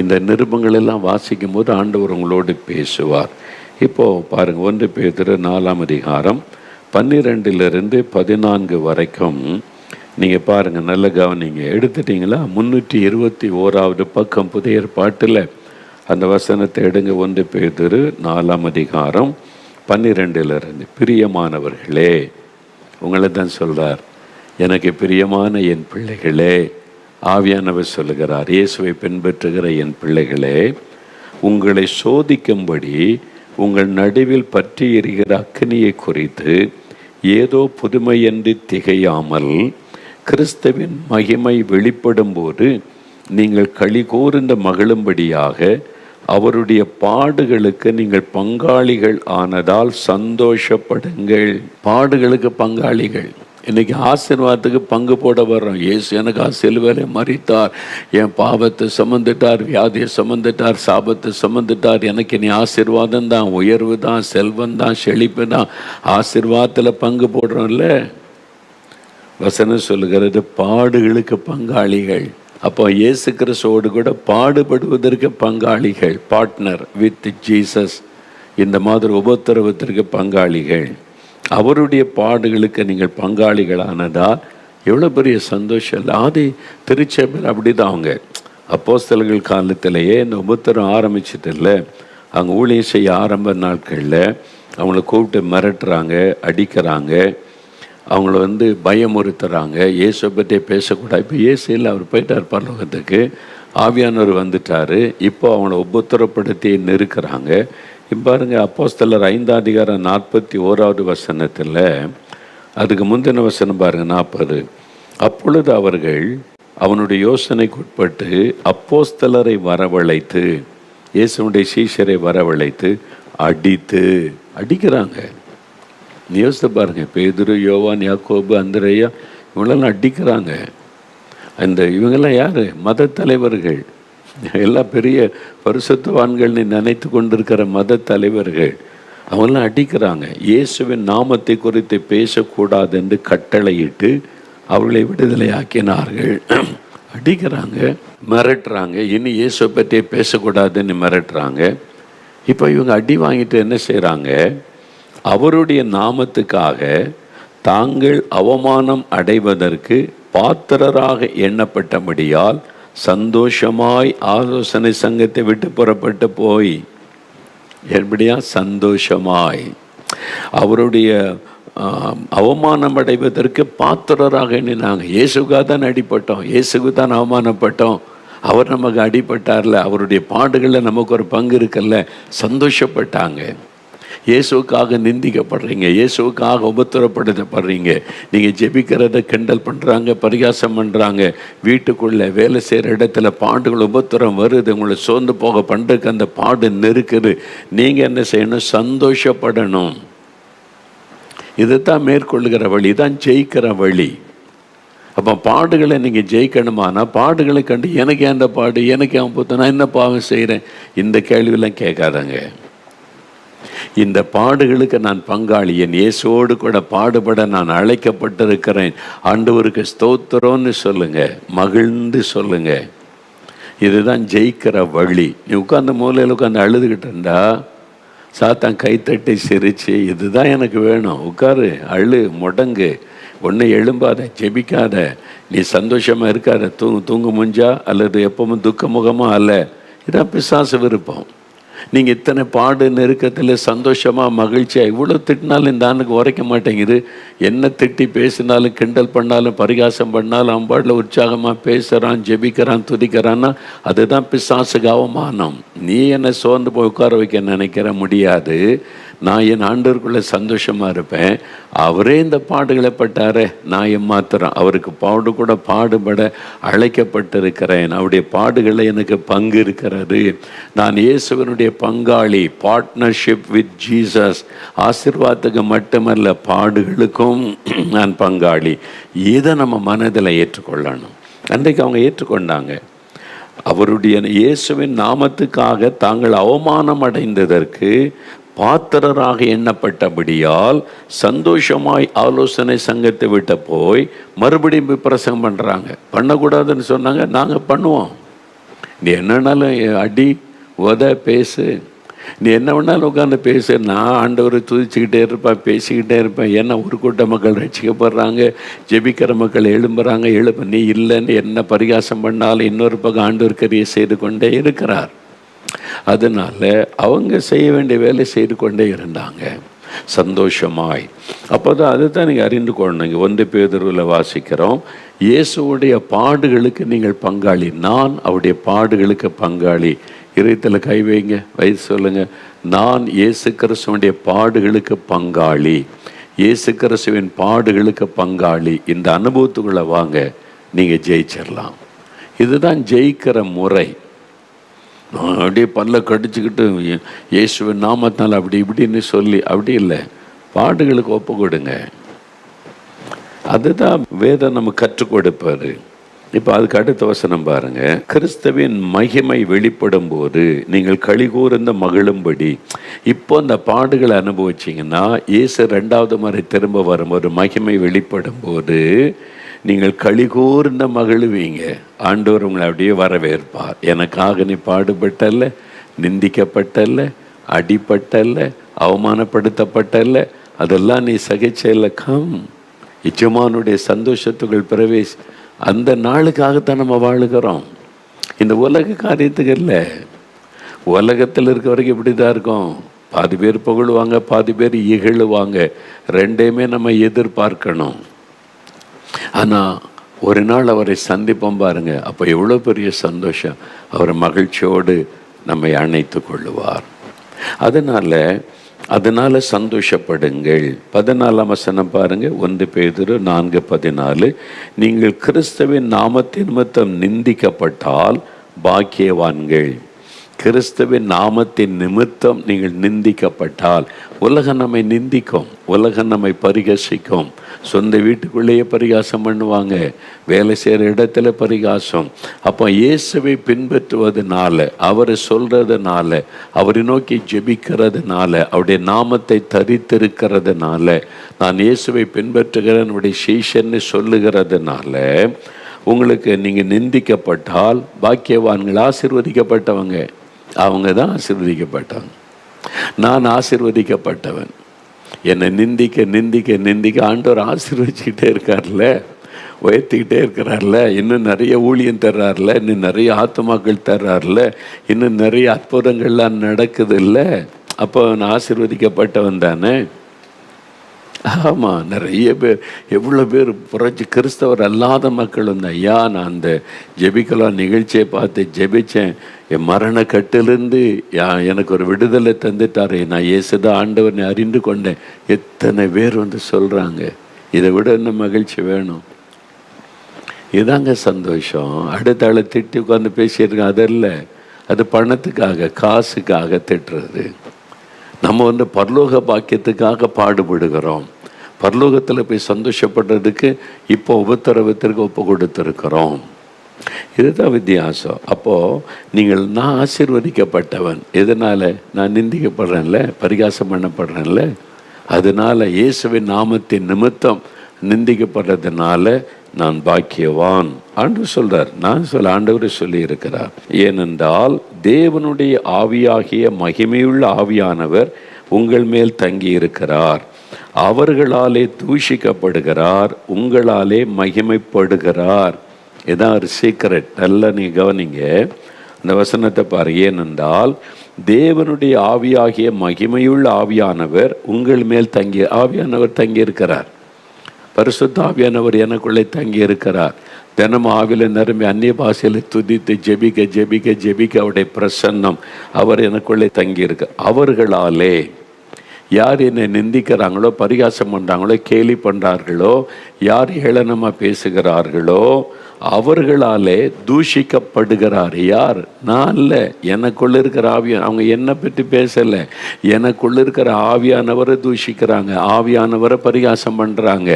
இந்த நிருபங்கள் எல்லாம் வாசிக்கும் போது ஆண்டவர் உங்களோடு பேசுவார். இப்போது பாருங்கள், 1 பேதுரு 4ஆம் அதிகாரம் 12லிருந்து 14 வரைக்கும் நீங்கள் பாருங்கள், நல்ல கவனிங்க. எடுத்துட்டிங்களா? 321வது பக்கம் புதிய ஏற்பாட்டில் அந்த வசனத்தை எடுங்க. 1 பேதுரு 4ஆம் அதிகாரம் 12லிருந்து. பிரியமானவர்களே, உங்களை தான் சொல்கிறார், எனக்கு பிரியமான என் பிள்ளைகளே, ஆவியானவர் சொல்லுகிறார், இயேசுவை பின்பற்றுகிற என் பிள்ளைகளே, உங்களை சோதிக்கும்படி உங்கள் நடுவில் பற்றி எரிகிற அக்கினியை குறித்து ஏதோ புதுமையன்றி திகையாமல் கிறிஸ்துவின் மகிமை வெளிப்படும் போது நீங்கள் களி கூர்ந்து மகிழும்படியாக அவருடைய பாடுகளுக்கு நீங்கள் பங்காளிகள் ஆனதால் சந்தோஷப்படுங்கள். பாடுகளுக்கு பங்காளிகள். இன்றைக்கி ஆசீர்வாதத்துக்கு பங்கு போட வர்றோம். இயேசு எனக்கு சிலுவையிலே மரித்தார், என் பாவத்தை சுமந்துட்டார், வியாதியை சுமந்துட்டார், சாபத்தை சுமந்துட்டார், எனக்கு நீ ஆசீர்வாதம் தான், உயர்வு தான், செல்வம் தான், செழிப்பு தான். ஆசீர்வாதத்தில் பங்கு போடுறோம்ல. வசனம் சொல்லுகிறது பாடுகளுக்கு பங்காளிகள். அப்போ இயேசு கிறிஸ்துவோடு கூட பாடுபடுவதற்கு பங்காளிகள், பார்ட்னர் வித் ஜீசஸ். இந்த மாதிரி உபத்திரவத்திற்கு பங்காளிகள். அவருடைய பாடுகளுக்கு நீங்கள் பங்காளிகளானதால் எவ்வளோ பெரிய சந்தோஷம் இல்லை. ஆதி திருச்சபையில் அப்படி தான். அவங்க அப்போஸ்தலர்கள் காலத்திலேயே இந்த உபத்திரம் ஆரம்பிச்சிட்டு இல்லை, அவங்க ஊழியம் செய்ய ஆரம்ப நாட்களில் அவங்கள கூப்பிட்டு மிரட்டுறாங்க, அடிக்கிறாங்க, அவங்கள பயமுறுத்துறாங்க, இயேசுவை பற்றியே பேசக்கூடாது. இப்போ இயேசு இல்லை, அவர் போயிட்டார் பரலோகத்துக்கு, ஆவியானவர் வந்துட்டார். இப்போ அவங்கள உபத்திரப்படுத்தி நெருக்கிறாங்க. இப்போ பாருங்க, அப்போஸ்தலர் 5ஆம் அதிகாரம் 41வது வசனத்தில், அதுக்கு முந்தின வசனம் பாருங்கள் 40. அப்பொழுது அவர்கள் அவனுடைய யோசனைக்கு உட்பட்டு அப்போஸ்தலரை வரவழைத்து, இயேசுடைய சீஷரை வரவழைத்து அடிக்கிறாங்க. யோசித்து பாருங்கள், பேதுரு, யோவான், யாக்கோபு, அந்திரேயா, இவங்களெல்லாம் அடிக்கிறாங்க. இவங்கெல்லாம் யார்? மத தலைவர்கள், எல்லாம் பெரிய பரிசுத்தவான்கள் நினைத்து கொண்டிருக்கிற மத தலைவர்கள். அவங்களாம் அடிக்கிறாங்க. இயேசுவின் நாமத்தை குறித்து பேசக்கூடாது என்று கட்டளையிட்டு அவர்களை விடுதலை ஆக்கினார்கள். அடிக்கிறாங்க, மிரட்டுறாங்க, இனி இயேசுவை பற்றி பேசக்கூடாதுன்னு மிரட்டுறாங்க. இப்போ இவங்க அடி வாங்கிட்டு என்ன செய்கிறாங்க? அவருடைய நாமத்துக்காக தாங்கள் அவமானம் அடைவதற்கு பாத்திரராக எண்ணப்பட்டபடியால் சந்தோஷமாய் ஆலோசனை சங்கத்தை விட்டு புறப்பட்டு போய், எப்படியா சந்தோஷமாய் அவருடைய அவமானம் அடைவதற்கு பாத்திரராக எண்ணினாங்க. இயேசுக்காக தான் அடிப்பட்டோம், இயேசுக்கு தான் அவமானப்பட்டோம், அவர் நமக்கு அடிப்பட்டார்ல, அவருடைய பாடுகளில் நமக்கு ஒரு பங்கு இருக்குல்ல, சந்தோஷப்பட்டாங்க. இயேசுக்காக நிந்திக்கப்படுறீங்க, இயேசுக்காக உபத்திரப்படுத்தப்படுறீங்க, நீங்கள் ஜெபிக்கிறத கிண்டல் பண்ணுறாங்க, பரிகாசம் பண்ணுறாங்க, வீட்டுக்குள்ளே வேலை செய்கிற இடத்துல பாடுகள் உபத்திரம் வருது, உங்களை சோர்ந்து போக பண்ணுறதுக்கு அந்த பாடு நெருக்குது. நீங்கள் என்ன செய்யணும்? சந்தோஷப்படணும். இதுதான் மேற்கொள்ளுகிற வழி, தான் ஜெயிக்கிற வழி. அப்போ பாடுகளை நீங்கள் ஜெயிக்கணுமானா பாடுகளை கண்டு எனக்கு ஏன் அந்த பாடு, எனக்கு ஏன் புத்த, நான் என்ன பாவம் செய்கிறேன், இந்த கேள்வியெல்லாம் கேட்காதாங்க. இந்த பாடுகளுக்கு நான் பங்காளி, என் இயேசுவோடு கூட பாடுபட நான் அழைக்கப்பட்டிருக்கிறேன், ஆண்டவருக்கு ஸ்தோத்திரம்னு சொல்லுங்க, மகிழ்ந்து சொல்லுங்க. இதுதான் ஜெயிக்கிற வழி. நீ உட்கார்ந்த மூலையில் உட்காந்து அழுதுகிட்டு இருந்தா சாத்தான் கைத்தட்டி சிரிச்சு, இதுதான் எனக்கு வேணும், உட்காரு, அழு, முடங்கு, ஒன்று எழும்பாத, ஜெபிக்காத, நீ சந்தோஷமாக இருக்காத, தூங்கு முஞ்சா அல்லது எப்பவும் துக்க முகமாக அல்ல. இதான் பிசாசு விருப்பம். நீங்கள் இத்தனை பாடு நெருக்கத்தில் சந்தோஷமாக மகிழ்ச்சியாக இவ்வளோ திட்டினாலும் இந்த ஆணுக்கு உரைக்க மாட்டேங்குது. என்ன திட்டி பேசினாலும் கிண்டல் பண்ணாலும் பரிகாசம் பண்ணாலும் அம்பாட்டில் உற்சாகமாக பேசுகிறான், ஜெபிக்கிறான், துதிக்கிறான்னா அதுதான் பிசாசுக்கு அவமானம். நீ என்னை சோர்ந்து போய் உட்கார வைக்க நினைக்கிற முடியாது. நான் என் ஆண்டவருக்குள்ளே சந்தோஷமாக இருப்பேன். அவரே இந்த பாடுகளை பட்டாரே, நான் ஏமாத்துறேன், அவருக்கு பாடு கூட பாடுபட அழைக்கப்பட்டிருக்கிறேன், அவருடைய பாடுகளில் எனக்கு பங்கு இருக்கிறது, நான் இயேசுவனுடைய பங்காளி, பார்ட்னர்ஷிப் வித் ஜீசஸ். ஆசீர்வாதத்துக்கு மட்டுமல்ல, பாடுகளுக்கும் நான் பங்காளி. இதை நம்ம மனதில் ஏற்றுக்கொள்ளணும். அன்றைக்கு அவங்க ஏற்றுக்கொண்டாங்க. அவருடைய இயேசுவின் நாமத்துக்காக தாங்கள் அவமானம் அடைந்ததற்கு பாத்திரராக எண்ணப்பட்டபடியால் சந்தோஷமாய் ஆலோசனை சங்கத்தை விட்டு போய் மறுபடியும் பிரசங்கம் பண்ணுறாங்க. பண்ணக்கூடாதுன்னு சொன்னாங்க, நாங்கள் பண்ணுவோம். நீ என்னன்னாலும் அடி உத பேசு, நீ என்ன வேணாலும் உட்காந்து பேசு, நான் ஆண்டவரை துதிச்சுக்கிட்டே இருப்பேன், பேசிக்கிட்டே இருப்பேன். ஏன்னா ஒரு கூட்ட மக்கள் ரட்சிக்கப்படுறாங்க, ஜெபிக்கிற மக்கள் எழும்புறாங்க. நீ இல்லைன்னு என்ன பரிகாசம் பண்ணாலும் இன்னொரு பக்கம் ஆண்டவர் கிரியை செய்து கொண்டே இருக்கிறார். அதனால அவங்க செய்ய வேண்டிய வேலை செய்து கொண்டே இருந்தாங்க சந்தோஷமாய். அப்போதான் அதுதான் நீங்கள் அறிந்து கொள்ளணுங்க. 1 பேதுருவில் வாசிக்கிறோம், இயேசுடைய பாடுகளுக்கு நீங்கள் பங்காளி, நான் அவருடைய பாடுகளுக்கு பங்காளி. இதயத்தில் கை வைங்க, வயசு சொல்லுங்க, நான் இயேசு கிறிஸ்துவனுடைய பாடுகளுக்கு பங்காளி, இயேசு கிறிஸ்துவின் பாடுகளுக்கு பங்காளி. இந்த அனுபவத்துக்குள்ளே வாங்க, நீங்கள் ஜெயிச்சிடலாம். இதுதான் ஜெயிக்கிற முறை. அப்படியே பல்ல கடிச்சுக்கிட்டு இயேசுவின் நாமத்தினால் அப்படி இப்படின்னு சொல்லி அப்படி இல்லை, பாடுகளுக்கு ஒப்பு கொடுங்க. அதுதான் வேதம் நம்ம கற்றுக் கொடுப்பாரு. இப்போ அதுக்கு அடுத்த வசனம் பாருங்க, கிறிஸ்துவின் மகிமை வெளிப்படும் போது நீங்கள் களிகூர்ந்த மகிழும்படி. இப்போ அந்த பாடுகளை அனுபவிச்சிங்கன்னா இயேசு 2வது முறை திரும்ப வரும்போது மகிமை வெளிப்படும் போது நீங்கள் களிகூர்ந்த மகிழுவீங்க. ஆண்டவர் உங்களை அப்படியே வரவேற்பார். எனக்காக நீ பாடுபட்டல்ல, நிந்திக்கப்பட்டல்ல, அடிப்பட்டல்ல, அவமானப்படுத்தப்பட்டல்ல, அதெல்லாம் நீ சகிச்சல்ல, கம் எஜமானுடைய சந்தோஷத்துக்குள் பிரவேசி. அந்த நாளுக்காகத்தான் நம்ம வாழுகிறோம், இந்த உலக காரியத்துக்கு இல்லை. உலகத்தில் இருக்க வரைக்கும் இப்படி தான் இருக்கும். பாதி பேர் புகழுவாங்க, பாதி பேர் இகழுவாங்க. ரெண்டையுமே நம்ம எதிர்பார்க்கணும். ஆனால் ஒரு நாள் அவரை சந்திப்போம் பாருங்க, அப்போ எவ்வளோ பெரிய சந்தோஷம். அவர் மகிழ்ச்சியோடு நம்மை அணைத்து கொள்ளுவார். அதனால் சந்தோஷப்படுங்கள். 14ஆம் வசனம் பாருங்க, 1 பேதுரு 4:14, நீங்கள் கிறிஸ்துவின் நாமத்தின் நிமித்தம் நிந்திக்கப்பட்டால் பாக்கியவான்கள். கிறிஸ்துவின் நாமத்தின் நிமித்தம் நீங்கள் நிந்திக்கப்பட்டால், உலகம் நம்மை நிந்திக்கும், உலகம் நம்மை பரிகசிக்கும். சொந்த வீட்டுக்குள்ளேயே பரிகாசம் பண்ணுவாங்க, வேலை செய்கிற இடத்துல பரிகாசம். அப்போ இயேசுவை பின்பற்றுவதனால, அவரை சொல்றதுனால, அவரை நோக்கி ஜெபிக்கிறதுனால, அவருடைய நாமத்தை தரித்திருக்கிறதுனால, நான் இயேசுவை பின்பற்றுகிறேன், அவருடைய சீஷன்னு சொல்லுகிறதுனால உங்களுக்கு நீங்கள் நிந்திக்கப்பட்டால் பாக்கியவான்கள், ஆசீர்வதிக்கப்பட்டவங்க. அவங்க தான் ஆசீர்வதிக்கப்பட்டவங்க. நான் ஆசீர்வதிக்கப்பட்டவன். என்னை நிந்திக்க நிந்திக்க நிந்திக்க ஆண்டவர் ஆசீர்வதிச்சுக்கிட்டே இருக்கார்ல, உயர்த்திக்கிட்டே இருக்கிறார்ல, இன்னும் நிறைய ஊழியம் தர்றார்ல, இன்னும் நிறைய ஆத்துமாக்கள் தர்றார்ல, இன்னும் நிறைய அற்புதங்கள்லாம் நடக்குது இல்லை. அப்போ நான் ஆசீர்வதிக்கப்பட்டவன் தானே. ஆமாம், நிறைய பேர், எவ்வளோ பேர் புரட்சி கிறிஸ்தவர் அல்லாத மக்கள் வந்து, ஐயா நான் அந்த ஜெபிக்கலாம் நிகழ்ச்சியை பார்த்து ஜெபித்தேன், என் மரண கட்டிலிருந்து எனக்கு ஒரு விடுதலை தந்துட்டாரு, நான் இயேசுதான் ஆண்டவனை அறிந்து கொண்டேன். எத்தனை பேர் வந்து சொல்கிறாங்க. இதை விட என்ன மகிழ்ச்சி வேணும்? இதாங்க சந்தோஷம். அடுத்த ஆளை திட்டி உட்காந்து பேசியிருக்கேன், அதில்ல. அது பணத்துக்காக, காசுக்காக திட்டுறது. நம்ம வந்து பரலோக பாக்கியத்துக்காக பாடுபடுகிறோம். பரலோகத்தில் போய் சந்தோஷப்படுறதுக்கு இப்போ உபத்திரவத்திற்கு ஒப்பு கொடுத்துருக்கிறோம். இதுதான் வித்தியாசம். அப்போது நான் ஆசீர்வதிக்கப்பட்டவன். எதனால்? நான் நிந்திக்கப்படுறேன்ல, பரிகாசம் பண்ணப்படுறேன்ல. அதனால் இயேசுவின் நாமத்தின் நிமித்தம் நிந்திக்கப்படுறதுனால நான் பாக்கியவான் ஆண்டு சொல்றார். ஆண்டவர் சொல்லி இருக்கிறார். ஏனென்றால் தேவனுடைய ஆவியாகிய மகிமையுள்ள ஆவியானவர் உங்கள் மேல் தங்கி இருக்கிறார். அவர்களாலே தூஷிக்கப்படுகிறார், உங்களாலே மகிமைப்படுகிறார். இதான் ஒரு சீக்ரெட். நல்லா நீ கவனிங்க அந்த வசனத்தை பாரு. ஏனென்றால் தேவனுடைய ஆவியாகிய மகிமையுள்ள ஆவியானவர் உங்கள் மேல் ஆவியானவர் தங்கி இருக்கிறார். பரிசுத்த ஆவியானவர் எனக்குள்ளே தங்கி இருக்கிறார். தினமும் ஆவில நிரம்பி அந்நிய பாஷையில் துதித்து ஜெபிக்க ஜெபிக்க ஜெபிக்க அவருடைய பிரசன்னம் அவர் எனக்குள்ளே தங்கி இருக்கு. அவர்களாலே, யார் என்னை நிந்திக்கிறாங்களோ, பரிகாசம் பண்ணுறாங்களோ, கேலி பண்ணுறார்களோ, யார் ஏளனமாக பேசுகிறார்களோ, அவர்களாலே தூஷிக்கப்படுகிறார். யார்? நான் இல்லை, எனக்குள்ள இருக்கிற ஆவியான். அவங்க என்னை பற்றி பேசலை, எனக்குள்ள இருக்கிற ஆவியானவரை தூஷிக்கிறாங்க, ஆவியானவரை பரிகாசம் பண்ணுறாங்க.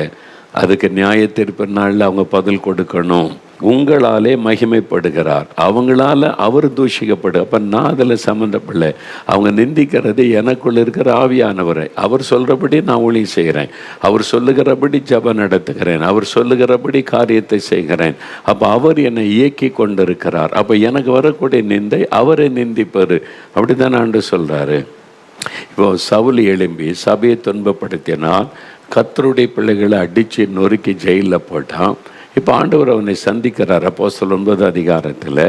அதுக்கு நியாய தீர்ப்பு நாளில் அவங்க பதில் கொடுக்கணும். உங்களாலே மகிமைப்படுகிறார், அவங்களால அவர் தூஷிக்கப்படு. அப்போ நான் அதில் சம்மந்தப்படல. அவங்க நிந்திக்கிறது எனக்குள்ள இருக்கிற ஆவியானவரை. அவர் சொல்கிறபடி நான் ஊழியம் செய்கிறேன், அவர் சொல்லுகிறபடி ஜெபம் நடத்துகிறேன், அவர் சொல்லுகிறபடி காரியத்தை செய்கிறேன். அப்போ அவர் என்னை இயக்கி கொண்டிருக்கிறார். அப்போ எனக்கு வரக்கூடிய நிந்தை அவரை நிந்திப்பார். அப்படி தான் ஆண்டு சொல்கிறாரு. இப்போ சவுல் எழும்பி சபையை துன்பப்படுத்தினால் கர்த்தருடைய பிள்ளைகளை அடித்து நொறுக்கி ஜெயிலில் போட்டான். இப்போ ஆண்டவர் அவனை சந்திக்கிறார். அப்போஸ்தலர் 9 அதிகாரத்தில்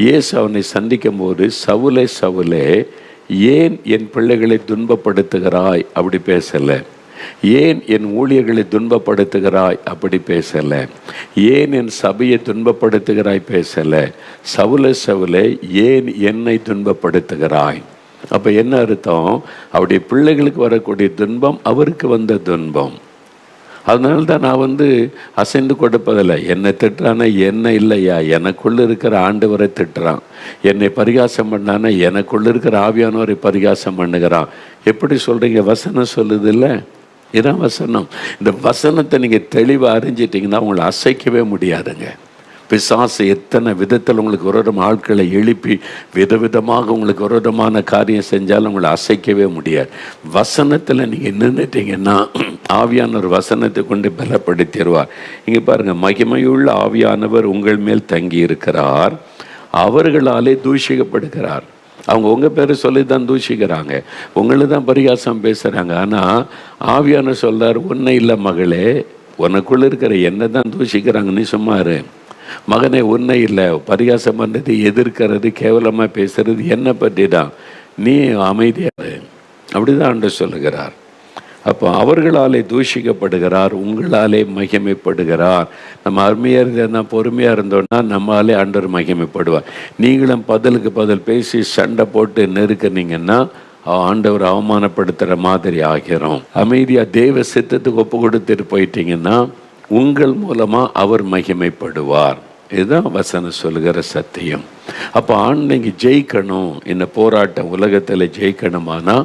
இயேசு அவனை சந்திக்கும் போது, சவுலே சவுலே ஏன் என் பிள்ளைகளை துன்பப்படுத்துகிறாய் அப்படி பேசலை, ஏன் என் ஊழியர்களை துன்பப்படுத்துகிறாய் அப்படி பேசலை, ஏன் என் சபையை துன்பப்படுத்துகிறாய் பேசலை, சவுலே சவுலே ஏன் என்னை துன்பப்படுத்துகிறாய். அப்போ என்ன அர்த்தம்? அவருடைய பிள்ளைகளுக்கு வரக்கூடிய துன்பம் அவருக்கு வந்த துன்பம். அதனால தான் நான் அசைந்து கொடுப்பதில்லை. என்னை திட்டுறானா என்ன இல்லையா, எனக்குள்ளே இருக்கிற ஆண்டவரை திட்டுறான். என்னை பரிகாசம் பண்ணானா எனக்குள்ளே இருக்கிற ஆவியானவரை பரிகாசம் பண்ணுகிறான். எப்படி சொல்கிறீங்க? வசனம் சொல்லுது இல்லை? இதான் வசனம். இந்த வசனத்தை நீங்கள் தெளிவாக அறிஞ்சிட்டிங்கன்னா உங்களை அசைக்கவே முடியாதுங்க. பிசாசு எத்தனை விதத்தில் உங்களுக்கு விரோதமான ஆட்களை எழுப்பி விதவிதமாக உங்களுக்கு விரோதமான காரியம் செஞ்சாலும் உங்களை அசைக்கவே முடியாது. வசனத்தில் நீங்கள் நின்றுட்டீங்கன்னா ஆவியானவர் வசனத்தை கொண்டு பலப்படுத்திடுவார். இங்கே பாருங்கள், மகிமையுள்ள ஆவியானவர் உங்கள் மேல் தங்கி இருக்கிறார், அவர்களாலே தூஷிக்கப்படுகிறார். அவங்க உங்கள் பேரை சொல்லி தான் தூஷிக்கிறாங்க, உங்களை தான் பரிகாசம் பேசுகிறாங்க. ஆனால் ஆவியானவர் சொல்கிறார், உன்னை இல்லை மகளே, உனக்குள்ளே இருக்கிற என்ன தான் தூஷிக்கிறாங்க, நீ சும்மா இரு. மகனே, உன்னை இல்லை, பரிகாசம் பண்ணுறது, எதிர்க்கிறது, கேவலமாக பேசுறது என்னை பற்றி தான், நீ அமைதியாரு. அப்படி தான் ஆண்டவர் சொல்லுகிறார். அப்போ அவர்களாலே தூஷிக்கப்படுகிறார், உங்களாலே மகிமைப்படுகிறார். நம்ம அருமையாக இருந்தால் பொறுமையாக இருந்தோம்னா நம்மளாலே ஆண்டவர் மகிமைப்படுவார். நீங்களும் பதிலுக்கு பதில் பேசி சண்டை போட்டு நெருக்கினீங்கன்னா ஆண்டவர் அவமானப்படுத்துகிற மாதிரி ஆகிறோம். அமைதியாக தெய்வ சித்தத்துக்கு ஒப்பு கொடுத்துட்டு போயிட்டீங்கன்னா உங்கள் மூலமாக அவர் மகிமைப்படுவார். இதுதான் வசனம் சொல்லுகிற சத்தியம். அப்போ ஆண்மைக்கு ஜெயிக்கணும், இந்த போராட்டம் உலகத்தில் ஜெயிக்கணுமானா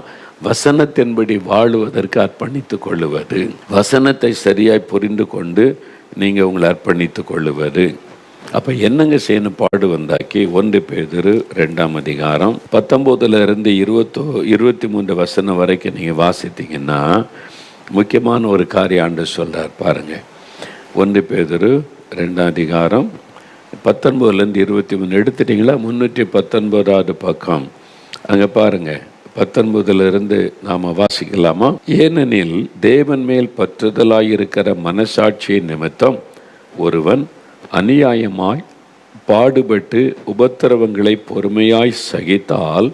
வசனத்தின்படி வாழுவதற்கு அர்ப்பணித்து கொள்ளுவது, வசனத்தை சரியாய் புரிந்து கொண்டு நீங்கள் உங்களை அர்ப்பணித்து கொள்ளுவது. அப்போ என்னங்க செய்யணும்? பாடு வந்தாக்கி 1 பேதுரு 2 அதிகாரம் 19 23 வசனம் வரைக்கும் நீங்கள் வாசித்தீங்கன்னா முக்கியமான ஒரு காரியம் ஆண்டவர் சொல்கிறார் பாருங்கள். 1 பேதுரு 2ஆம் அதிகாரம் 19லேருந்து 23 எடுத்துட்டிங்களா? 319வது பக்கம். அங்கே பாருங்கள், 19லிருந்து நாம் வாசிக்கலாமா? ஏனெனில் தேவன் மேல் பற்றுதலாயிருக்கிற மனசாட்சியின் நிமித்தம் ஒருவன் அநியாயமாய் பாடுபட்டு உபத்திரவங்களை பொறுமையாய் சகித்தால்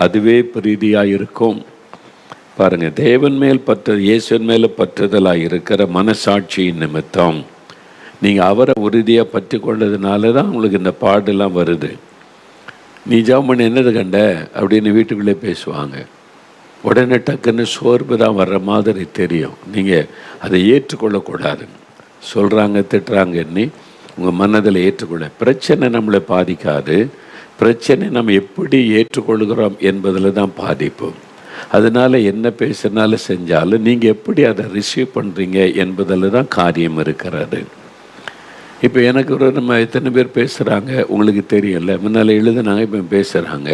அதுவே பிரீதியாயிருக்கும். பாருங்க, தேவன் மேல் இயேசுவின் மேல பற்றுதலாய் இருக்கிற மனசாட்சியின் நிமித்தம் நீங்கள் அவரை உறுதியாக பற்றி கொண்டதுனால தான் உங்களுக்கு இந்த பாடெல்லாம் வருது. நீ ஜெபம் பண்ணி என்னது கண்ட அப்படின்னு வீட்டுக்குள்ளே பேசுவாங்க. உடனே டக்குன்னு சோர்வு தான் வர்ற மாதிரி தெரியும். நீங்கள் அதை ஏற்றுக்கொள்ளக்கூடாது. சொல்கிறாங்க, திட்டுறாங்கன்னு உங்கள் மனதில் ஏற்றுக்கொள்ள. பிரச்சனை நம்மளை பாதிக்காது. பிரச்சனை நம்ம எப்படி ஏற்றுக்கொள்கிறோம் என்பதில் தான் பாதிப்பு. அதனால் என்ன பேசினாலும் செஞ்சாலும் நீங்கள் எப்படி அதை ரிசீவ் பண்ணுறீங்க என்பதில் தான் காரியம் இருக்கிறது. இப்போ எனக்கு ஒரு நம்ம எத்தனை பேர் பேசுகிறாங்க உங்களுக்கு தெரியல. முன்னால் எழுதுனாங்க, இப்போ பேசுகிறாங்க.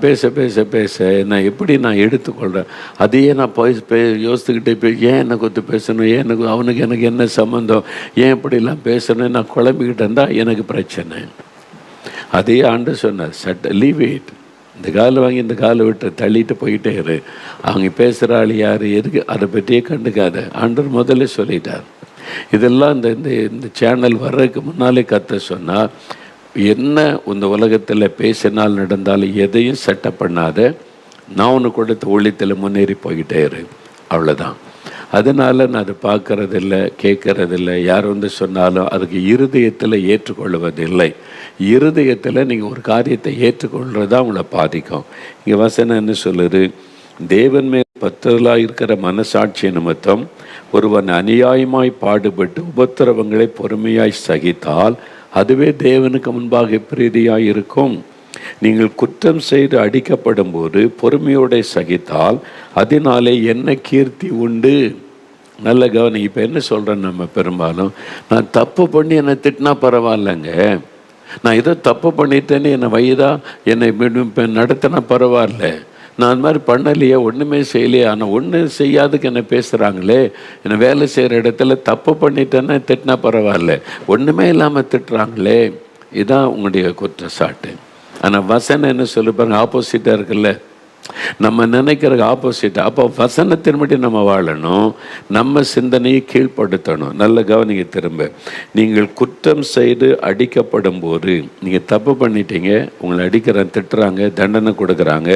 பேச பேச பேச நான் எப்படி நான் எடுத்துக்கொள்கிறேன், அதையே நான் யோசித்துக்கிட்டே ஏன் என்னை கொத்து பேசணும், ஏன் எனக்கு அவனுக்கு எனக்கு என்ன சம்மந்தம், ஏன் இப்படிலாம் பேசணும், நான் குழம்பிக்கிட்டு இருந்தால் எனக்கு பிரச்சனை. அதையே ஆண்டு சொன்னார், லீவ் இட், இந்த காலை வாங்கி இந்த காலை விட்டு தள்ளிட்டு போயிட்டே இரு. அவங்க பேசுகிற ஆள் யார் எதுக்கு அதை பற்றியே கண்டுக்காத. ஆண்டவர் முதல்ல சொல்லிட்டார். இதெல்லாம் இந்த சேனல் வர்றதுக்கு முன்னாலே கத்த சொன்னால், என்ன இந்த உலகத்தில் பேசினால் நடந்தாலும் எதையும் செட்டப் பண்ணாத, நான் உனக்கு கொடுத்த ஒளித்தில் முன்னேறி போய்கிட்டே இரு, அவ்வளோதான். அதனால் நான் அதை பார்க்கறதில்ல, கேட்கறதில்லை. யார் சொன்னாலும் அதுக்கு இருதயத்தில் ஏற்றுக்கொள்வதில்லை. இருதயத்தில் நீங்கள் ஒரு காரியத்தை ஏற்றுக்கொள்கிறது தான் உங்களை பாதிக்கும். இங்கே வசனம் என்ன சொல்லுது? தேவன் மேல் பற்றுதலாக இருக்கிற மனசாட்சி நிமித்தம் ஒருவன் அநியாயமாய் பாடுபட்டு உபத்திரவங்களை பொறுமையாய் சகித்தால் அதுவே தேவனுக்கு முன்பாக பிரீதியாய் இருக்கும். நீங்கள் குற்றம் செய்து அடிக்கப்படும் போது பொறுமையோடு சகித்தால் அதனாலே என்ன கீர்த்தி உண்டு? நல்ல கவனி. இப்போ என்ன சொல்கிறேன், நம்ம பெரும்பாலும் நான் தப்பு பண்ணி என்னை திட்டினா பரவாயில்லைங்க, நான் ஏதோ தப்பு பண்ணிட்டேன்னு என்னை வயதா என்னை நடத்தினா பரவாயில்ல, நான் அந்த மாதிரி பண்ணலையே, ஒன்றுமே செய்யலையே, ஆனால் ஒன்றும் செய்யாதுக்கு என்ன பேசுகிறாங்களே, என்னை வேலை செய்கிற இடத்துல தப்பு பண்ணிட்டேன்னா திட்டினா பரவாயில்ல, ஒன்றுமே இல்லாமல் திட்டுறாங்களே, இதுதான் உங்களுடைய குற்றச்சாட்டு. ஆனால் வசனம் என்ன சொல்லி பாருங்க, ஆப்போசிட்டாக இருக்குல்ல. நம்ம நினைக்கிற ஆப்போசிட். அப்போ வசனத்தின்படி நம்ம வாழணும், நம்ம சிந்தனையை கீழ்ப்படுத்தணும். நல்ல கவனிங்க. திரும்ப, நீங்கள் குற்றம் செய்து அடிக்கப்படும் போது, நீங்கள் தப்பு பண்ணிட்டீங்க, உங்களை அடிக்கிறாங்க, திட்டுறாங்க, தண்டனை கொடுக்குறாங்க,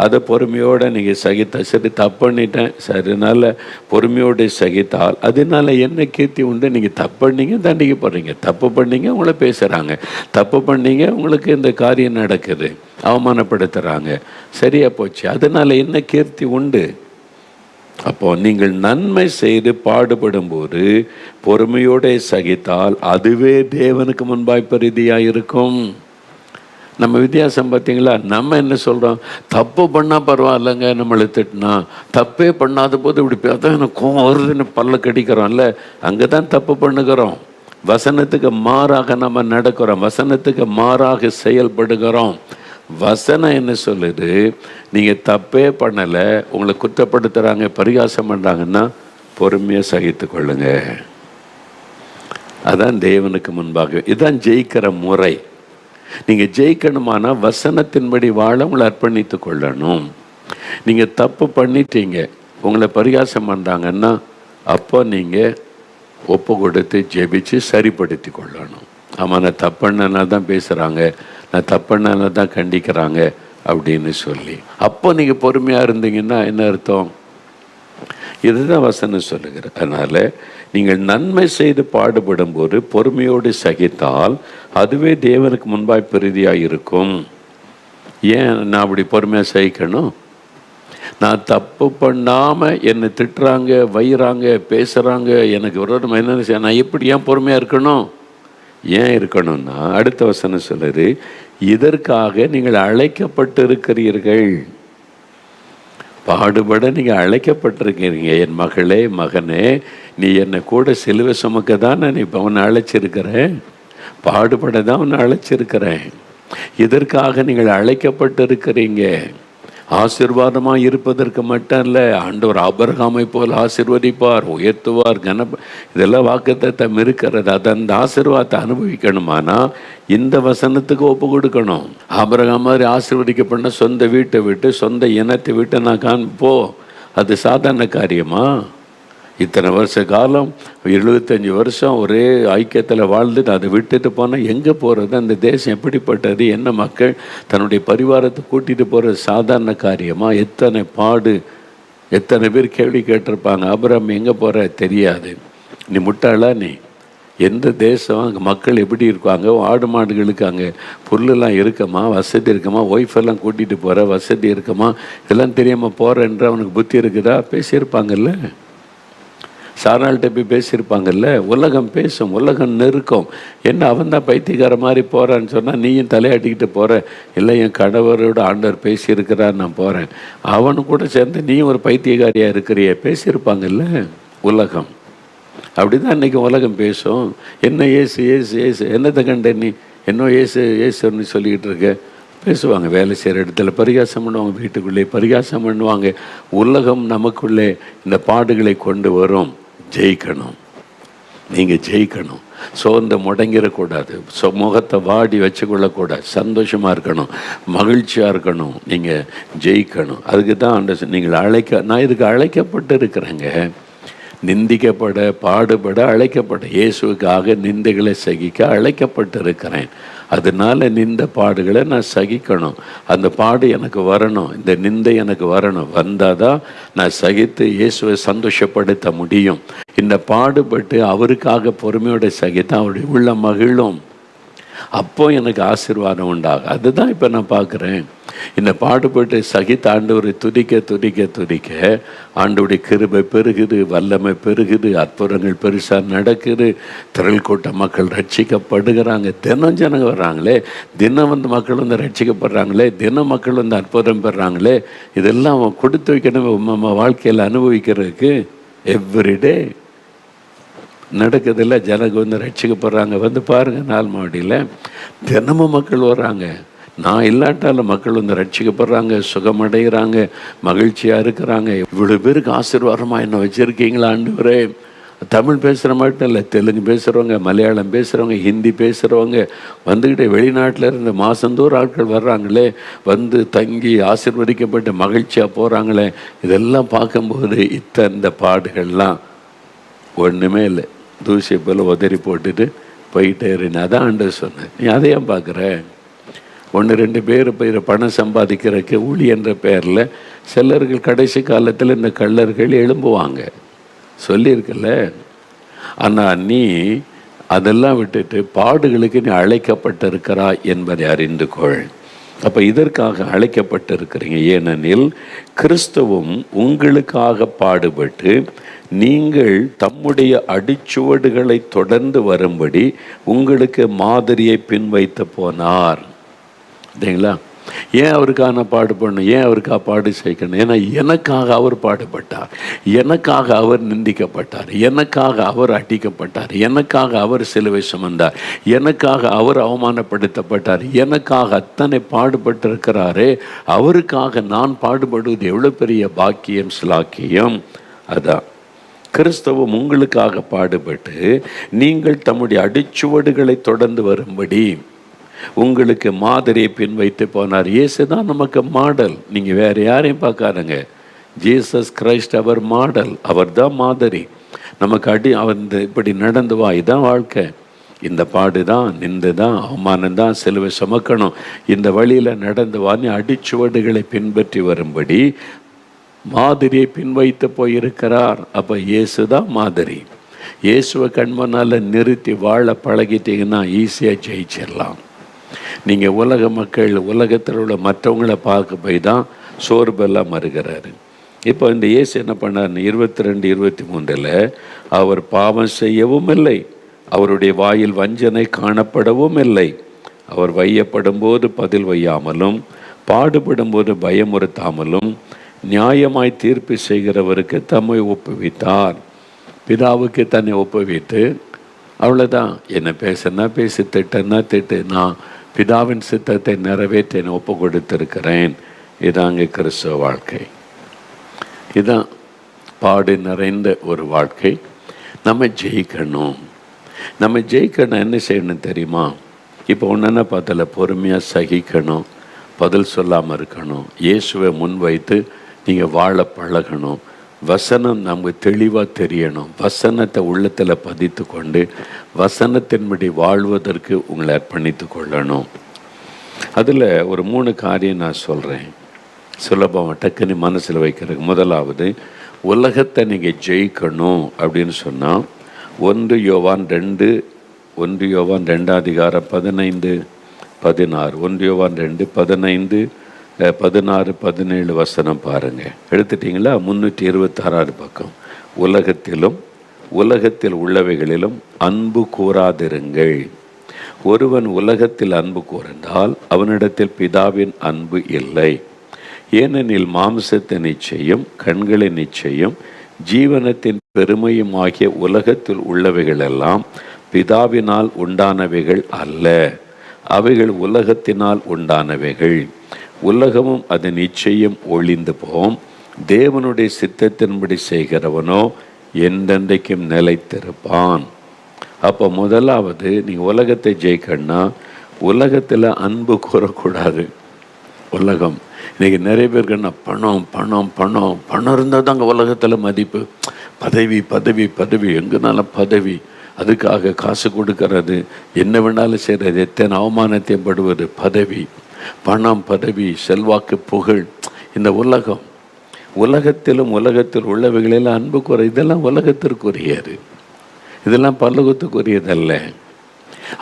அதை பொறுமையோடு நீங்கள் சகித்த, சரி தப்பு பண்ணிட்டேன், சரி நல்ல பொறுமையோடு சகித்தால் அதனால என்ன கீர்த்தி உண்டு? நீங்கள் தப்பு பண்ணீங்க, தண்டிக்கப்படுறீங்க, தப்பு பண்ணீங்க, உங்களை பேசுகிறாங்க, தப்பு பண்ணீங்க, உங்களுக்கு இந்த காரியம் நடக்குது, அவமானப்படுத்துகிறாங்க, சரியா போச்சு, அதனால என்ன கீர்த்தி உண்டு? அப்போ நீங்கள் நன்மை செய்து பாடுபடும் போது பொறுமையோடு சகித்தால் அதுவே தேவனுக்கு முன்பாய் பிரீதியாக இருக்கும். நம்ம வித்தியாசம் பார்த்தீங்களா? நம்ம என்ன சொல்கிறோம், தப்பு பண்ணால் பரவாயில்லைங்க, நம்மளை திட்டினா, தப்பே பண்ணாத போது இப்படி பார்த்தா எனக்கு கோவம் வருதுன்னு பல்ல கடிக்கிறோம்ல, அங்கே தான் தப்பு பண்ணுகிறோம். வசனத்துக்கு மாறாக நம்ம நடக்கிறோம், வசனத்துக்கு மாறாக செயல்படுகிறோம். வசனம் என்ன சொல்லுது? நீங்கள் தப்பே பண்ணலை, உங்களை குற்றப்படுத்துகிறாங்க, பரிகாசம் பண்ணுறாங்கன்னா பொறுமையாக சகித்து கொள்ளுங்க. அதான் தேவனுக்கு முன்பாக. இதுதான் ஜெயிக்கிற முறை. நீங்கள் ஜெயிக்கணுமானா வசனத்தின்படி வாழ உங்களை அர்ப்பணித்து கொள்ளணும். நீங்கள் தப்பு பண்ணிட்டீங்க, உங்களை பரிகாசம் பண்ணுறாங்கன்னா அப்போ நீங்கள் ஒப்பு கொடுத்து ஜெபிச்சு சரிப்படுத்தி கொள்ளணும். ஆமாம், நான் தப்புனால தான் பேசுகிறாங்க, நான் தப்புனால தான் கண்டிக்கிறாங்க அப்படின்னு சொல்லி, அப்போ நீங்கள் பொறுமையாக இருந்தீங்கன்னா என்ன அர்த்தம்? இதுதான் வசனம் சொல்லுகிற. அதனால் நீங்கள் நன்மை செய்து பாடுபடும் போது பொறுமையோடு சகித்தால் அதுவே தேவனுக்கு முன்பாய் பிரீதியாக இருக்கும். ஏன் நான் அப்படி பொறுமையாக சகிக்கணும்? நான் தப்பு பண்ணாமல் என்னை திட்டுறாங்க, வைகிறாங்க, பேசுகிறாங்க, எனக்கு விரோதமாக என்ன, நான் எப்படி ஏன் பொறுமையாக இருக்கணும்? ஏன் இருக்கணும்னா அடுத்த வசனம் சொல்லுது, இதற்காக நீங்கள் அழைக்கப்பட்டு இருக்கிறீர்கள். பாடுபட நீங்கள் அழைக்கப்பட்டிருக்கிறீங்க. என் மகளே, மகனே, நீ என்னை கூட சிலுவை சுமக்க தான் நான் இப்போ அவனை அழைச்சிருக்கிறேன், பாடுபட தான் அவனை அழைச்சிருக்கிறேன். இதற்காக நீங்கள் அழைக்கப்பட்டு இருக்கிறீங்க. ஆசீர்வாதமாக இருப்பதற்கு மட்டும் இல்லை, ஆண்டவர் ஆபிரகாமை போல் ஆசீர்வதிப்பார், உயர்த்துவார், இதெல்லாம் வாக்குத்தத்தம் இருக்கிறது. அதை அந்த ஆசீர்வாதத்தை அனுபவிக்கணுமானா இந்த வசனத்துக்கு ஒப்பு கொடுக்கணும். ஆபிரகாம் மாதிரி ஆசீர்வதிக்கப்பட்ட சொந்த வீட்டை விட்டு, சொந்த இனத்தை விட்டு நான் காண்போ, அது சாதாரண காரியமா? இத்தனை வருஷ காலம் 75 வருஷம் ஒரே ஐக்கியத்தில் வாழ்ந்துட்டு அதை விட்டுட்டு போனால் எங்கே போகிறது? அந்த தேசம் எப்படிப்பட்டது? என்ன மக்கள் தன்னுடைய பரிவாரத்தை கூட்டிகிட்டு போகிறது சாதாரண காரியமாக? எத்தனை பாடு, எத்தனை பேர் கேள்வி கேட்டிருப்பாங்க, ஆபிரகாம் எங்கே போகிற தெரியாது. நீ முட்டாளா? நீ எந்த தேசம், அங்கே மக்கள் எப்படி இருக்காங்க, ஆடு மாடுகளுக்கு அங்கே புல்லெல்லாம் இருக்குமா, வசதி இருக்குமா, ஒய்ஃபெல்லாம் கூட்டிகிட்டு போகிற வசதி இருக்குமா, இதெல்லாம் தெரியாமல் போகிறேன்ற அவனுக்கு புத்தி இருக்குதா? பேசியிருப்பாங்கல்ல, சாராள்கிட்ட போய் பேசியிருப்பாங்கல்ல. உலகம் பேசும், உலகம் நெருக்கம். என்ன அவன் தான் பைத்தியக்கார மாதிரி போகிறான்னு சொன்னால் நீயும் தலையாட்டிக்கிட்டு போகிற, இல்லை என் கணவரோட ஆண்டவர் பேசியிருக்கிறார் நான் போகிறேன், அவனு கூட சேர்ந்து நீயும் ஒரு பைத்தியக்காரியாக இருக்கிறிய, பேசியிருப்பாங்கல்ல உலகம். அப்படி தான் இன்றைக்கி உலகம் பேசும். என்ன ஏசு ஏசு ஏசு, என்னத்தை கண்ட நீ என்ன ஏசு ஏசுன்னு சொல்லிக்கிட்டு இருக்க? பேசுவாங்க. வேலை செய்கிற இடத்துல பரிகாசம் பண்ணுவாங்க, வீட்டுக்குள்ளே பரிகாசம் பண்ணுவாங்க. உலகம் நமக்குள்ளே இந்த பாடுகளை கொண்டு வரும். ஜெயிக்கணும், நீங்கள் ஜெயிக்கணும். சோர்ந்து முடங்கிடக்கூடாது, முகத்தை வாடி வச்சுக்கொள்ளக்கூடாது, சந்தோஷமாக இருக்கணும், மகிழ்ச்சியாக இருக்கணும், நீங்கள் ஜெயிக்கணும். அதுக்கு தான் நீங்கள் நான் இதுக்கு அழைக்கப்பட்டு இருக்கிறேங்க. நிந்திக்கப்பட, பாடுபட அழைக்கப்பட, இயேசுக்காக நிந்தைகளை சகிக்க அழைக்கப்பட்டு இருக்கிறேன். அதனால நிந்த பாடுகளை நான் சகிக்கணும். அந்த பாடு எனக்கு வரணும், இந்த நிந்தை எனக்கு வரணும். வந்தாதான் நான் சகித்து இயேசுவை சந்தோஷப்படுத்த முடியும். இந்த பாடுபட்டு அவருக்காக பொறுமையோட சகித்து அவருடைய உள்ள மகிழும். அப்போ எனக்கு ஆசீர்வாதம் உண்டாகும். அதுதான் இப்போ நான் பார்க்குறேன். இந்த பாடுபட்டு சகித்து ஆண்டவரை துதிக்க துதிக்க துதிக்க ஆண்டவருடைய கிருபை பெருகுது, வல்லமை பெருகுது, அற்புதங்கள் பெருசாக நடக்குது, திரள் கூட்ட மக்கள் ரட்சிக்கப்படுகிறாங்க. தினம் ஜனங்க வர்றாங்களே, தினம் மக்கள் ரட்சிக்கப்படுறாங்களே, தினம் மக்கள் அற்புதம் பெறுறாங்களே. இதெல்லாம் கொடுத்து வைக்கணும் நம்ம வாழ்க்கையில் அனுபவிக்கிறதுக்கு. எவ்ரிடே நடக்குதில்ல, ஜனங்க ரட்சிக்கப்படுறாங்க. பாருங்கள், நாள் மாவடியில் தினமும் மக்கள் வர்றாங்க. நான் இல்லாட்டாலும் மக்கள் ரட்சிக்கப்படுறாங்க, சுகமடைகிறாங்க, மகிழ்ச்சியாக இருக்கிறாங்க. இவ்வளோ பேருக்கு ஆசீர்வாதமாக என்ன வச்சுருக்கீங்களா ஆண்டவரே? தமிழ் பேசுகிற மட்டும் இல்லை, தெலுங்கு பேசுகிறவங்க, மலையாளம் பேசுகிறவங்க, ஹிந்தி பேசுகிறவங்க வந்துக்கிட்டே வெளிநாட்டில் இருந்து மாதந்தோறும் ஆட்கள் வர்றாங்களே, தங்கி ஆசீர்வதிக்கப்பட்டு மகிழ்ச்சியாக போகிறாங்களே. இதெல்லாம் பார்க்கும்போது இந்த பாடுகள்லாம் ஒன்றுமே இல்லை, தூசியை போல் உதறி போட்டுட்டு போயிட்டே இருந்தேன். அதான் ஆண்டவர் சொன்னேன். நீ அதையும் பார்க்குற. 1-2 பேர் போய் பணம் சம்பாதிக்கிறதுக்கு ஊழி என்ற பெயரில் சிலர்கள் கடைசி காலத்தில் இந்த கள்ளர்கள் எழும்புவாங்க, சொல்லியிருக்கல. ஆனால் நீ அதெல்லாம் விட்டுட்டு பாடுகளுக்கு நீ அழைக்கப்பட்டிருக்கிறாய் என்பதை அறிந்து கொள். அப்போ இதற்காக அழைக்கப்பட்டிருக்கிறீங்க. ஏனெனில் கிறிஸ்துவும் உங்களுக்காக பாடுபட்டு நீங்கள் தம்முடைய அடிச்சுவடுகளை தொடர்ந்து வரும்படி உங்களுக்கு மாதிரியை பின்வைத்து போனார். சரிங்களா? ஏன் அவருக்காக பாடுபடணும்? ஏன் அவருக்காக பாடு செய்யணும்? ஏன்னா எனக்காக அவர் பாடுபட்டார், எனக்காக அவர் நிந்திக்கப்பட்டார், எனக்காக அவர் அடிக்கப்பட்டார், எனக்காக அவர் சிலுவை சுமந்தார், எனக்காக அவர் அவமானப்படுத்தப்பட்டார், எனக்காக அத்தனை பாடுபட்டிருக்கிறாரே. அவருக்காக நான் பாடுபடுவது எவ்வளோ பெரிய பாக்கியம், சிலாக்கியம். அதான் கிறிஸ்தவம் உங்களுக்காக பாடுபட்டு நீங்கள் தம்முடைய அடிச்சுவடுகளை தொடர்ந்து வரும்படி உங்களுக்கு மாதிரியை பின் வைத்து போனார். இயேசு தான் நமக்கு மாடல். நீங்கள் வேறு யாரையும் பார்க்காருங்க. ஜீசஸ் கிரைஸ்ட் அவர் மாடல், அவர் தான் மாதிரி. நமக்கு அவர் இப்படி நடந்து வா, இதுதான் வாழ்க்கை. இந்த பாடு தான், நிந்து தான், அவமானம் தான், சிலுவை சுமக்கணும், இந்த வழியில் நடந்து வா. நீ அடிச்சுவடுகளை பின்பற்றி வரும்படி மாதிரியை பின்வைத்து போயிருக்கிறார். அப்போ இயேசு தான் மாதிரி. இயேசுவை கண்மனால் நிறுத்தி வாழ பழகிட்டீங்கன்னா ஈஸியாக ஜெயிச்சிடலாம். நீங்கள் உலக மக்கள், உலகத்தில் உள்ள மற்றவங்களை பார்க்க போய் தான் சோர்பெல்லாம் மறுகிறாரு. இப்போ இந்த இயேசு என்ன பண்ணார்? 22-23 அவர் பாவம் செய்யவும் இல்லை, அவருடைய வாயில் வஞ்சனை காணப்படவும் இல்லை. அவர் வையப்படும் போது பதில் வையாமலும், பாடுபடும் போது பயமுறுத்தாமலும், நியாயமாய் தீர்ப்பு செய்கிறவருக்கு தம்மை ஒப்புவித்தார். பிதாவுக்கு தன்னை ஒப்புவித்து, அவ்வளோதான், என்னை பேசுனா பேசி, திட்டன்னா திட்டு, நான் பிதாவின் சித்தத்தை நிறைவேற்ற ஒப்பு கொடுத்திருக்கிறேன் இதாங்க கிறிஸ்தவ வாழ்க்கை. இதுதான் பாடு நிறைந்த ஒரு வாழ்க்கை. நம்ம ஜெயிக்கணும். நம்ம ஜெயிக்கணும் என்ன செய்யணும் தெரியுமா? இப்போ ஒன்றுன்னா பார்த்தல, பொறுமையாக சகிக்கணும், பதில் சொல்லாமல் இருக்கணும், இயேசுவை முன் வைத்து நீங்கள் வாழ பழகணும், வசனம் நமக்கு தெளிவாக தெரியணும், வசனத்தை உள்ளத்தில் பதித்து கொண்டு வசனத்தின்படி வாழ்வதற்கு உங்களை அர்ப்பணித்து கொள்ளணும். அதில் ஒரு 3 காரியம் நான் சொல்கிறேன், சுலபம் டக்குன்னு மனசில் வைக்கிறதுக்கு. முதலாவது, உலகத்தை நீங்கள் ஜெயிக்கணும் அப்படின்னு சொன்னால் 1 யோவான் 2 அதிகாரம் 15, 16, 1 யோவான் 2, 15, 16, 17 வசனம் பாருங்கள். எடுத்துட்டிங்களா? 326 பக்கம். உலகத்தில் உள்ளவைகளிலும் அன்பு கூறாதிருங்கள். ஒருவன் உலகத்தில் அன்பு கூர்ந்தால் அவனிடத்தில் பிதாவின் அன்பு இல்லை. ஏனெனில் மாம்சத்தின் நிச்சயம், கண்களின் நிச்சயம், ஜீவனத்தின் பெருமையும் ஆகிய உலகத்தில் உள்ளவைகளெல்லாம் பிதாவினால் உண்டானவைகள் அல்ல, அவைகள் உலகத்தினால் உண்டானவைகள். உலகமும் அதன் நிச்சயம் ஒளிந்து போம். தேவனுடைய சித்தத்தின்படி செய்கிறவனோ என்றென்றைக்கும் நிலைத்திருப்பான். அப்போ முதலாவது, நீங்கள் உலகத்தை ஜெயிக்கணும்னா உலகத்தில் அன்பு கூறக்கூடாது. உலகம் இன்றைக்கி நிறைய பேருக்கு பணம் பணம் பணம் பணம் இருந்தால் தாங்க உலகத்தில் மதிப்பு. பதவி பதவி பதவி, எங்கேனாலும் பதவி, அதுக்காக காசு கொடுக்கறது, என்ன வேணாலும் செய்கிறது, எத்தனை அவமானத்தையும் படுவது, பதவி, பணம், பதவி, செல்வாக்கு, புகழ். இந்த உலகத்தில் உள்ளவைகளில் அன்பு கூற, இதெல்லாம் உலகத்திற்குரியது, இதெல்லாம் பரலோகத்துக்குரியதல்ல.